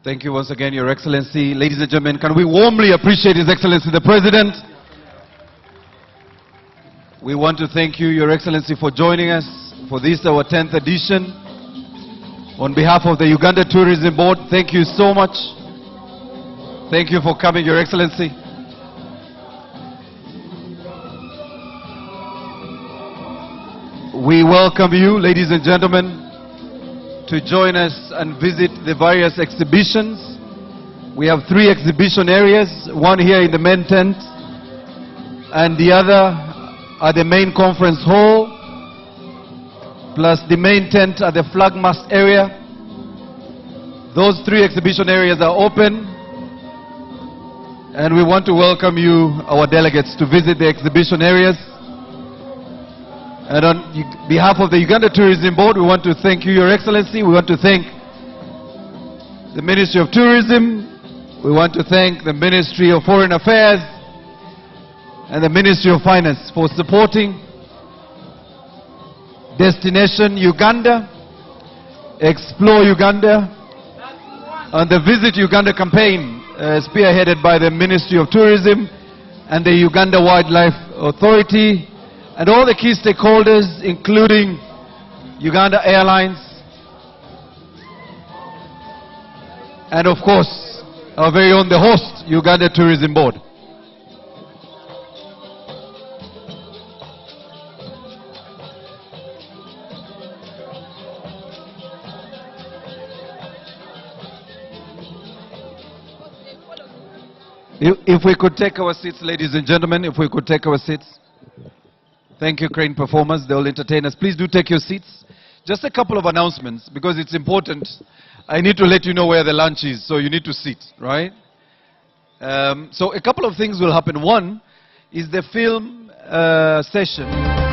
Thank you once again, Your Excellency. Ladies and gentlemen, can we warmly appreciate His Excellency the President We want to thank you, Your Excellency, for joining us for this, our 10th edition. On behalf of the Uganda Tourism Board, thank you so much. Thank you for coming, Your Excellency. We welcome you, ladies and gentlemen, to join us and visit the various exhibitions. We have 3 exhibition areas, one here in the main tent, and the other at the main conference hall, plus the main tent at the flag mast area. Those 3 exhibition areas are open, and we want to welcome you, our delegates, to visit the exhibition areas. And on behalf of the Uganda Tourism Board, we want to thank you, Your Excellency. We want to thank the Ministry of Tourism. We want to thank the Ministry of Foreign Affairs and the Ministry of Finance for supporting Destination Uganda, Explore Uganda, and the Visit Uganda campaign spearheaded by the Ministry of Tourism and the Uganda Wildlife Authority, and all the key stakeholders, including Uganda Airlines, and of course, our very own, the host, Uganda Tourism Board. If we could take our seats, ladies and gentlemen, if we could take our seats. Thank you, Crane Performers. They will entertain us. Please do take your seats. Just a couple of announcements, because it's important. I need to let you know where the lunch is, so you need to sit, right? So a couple of things will happen. One is the film session.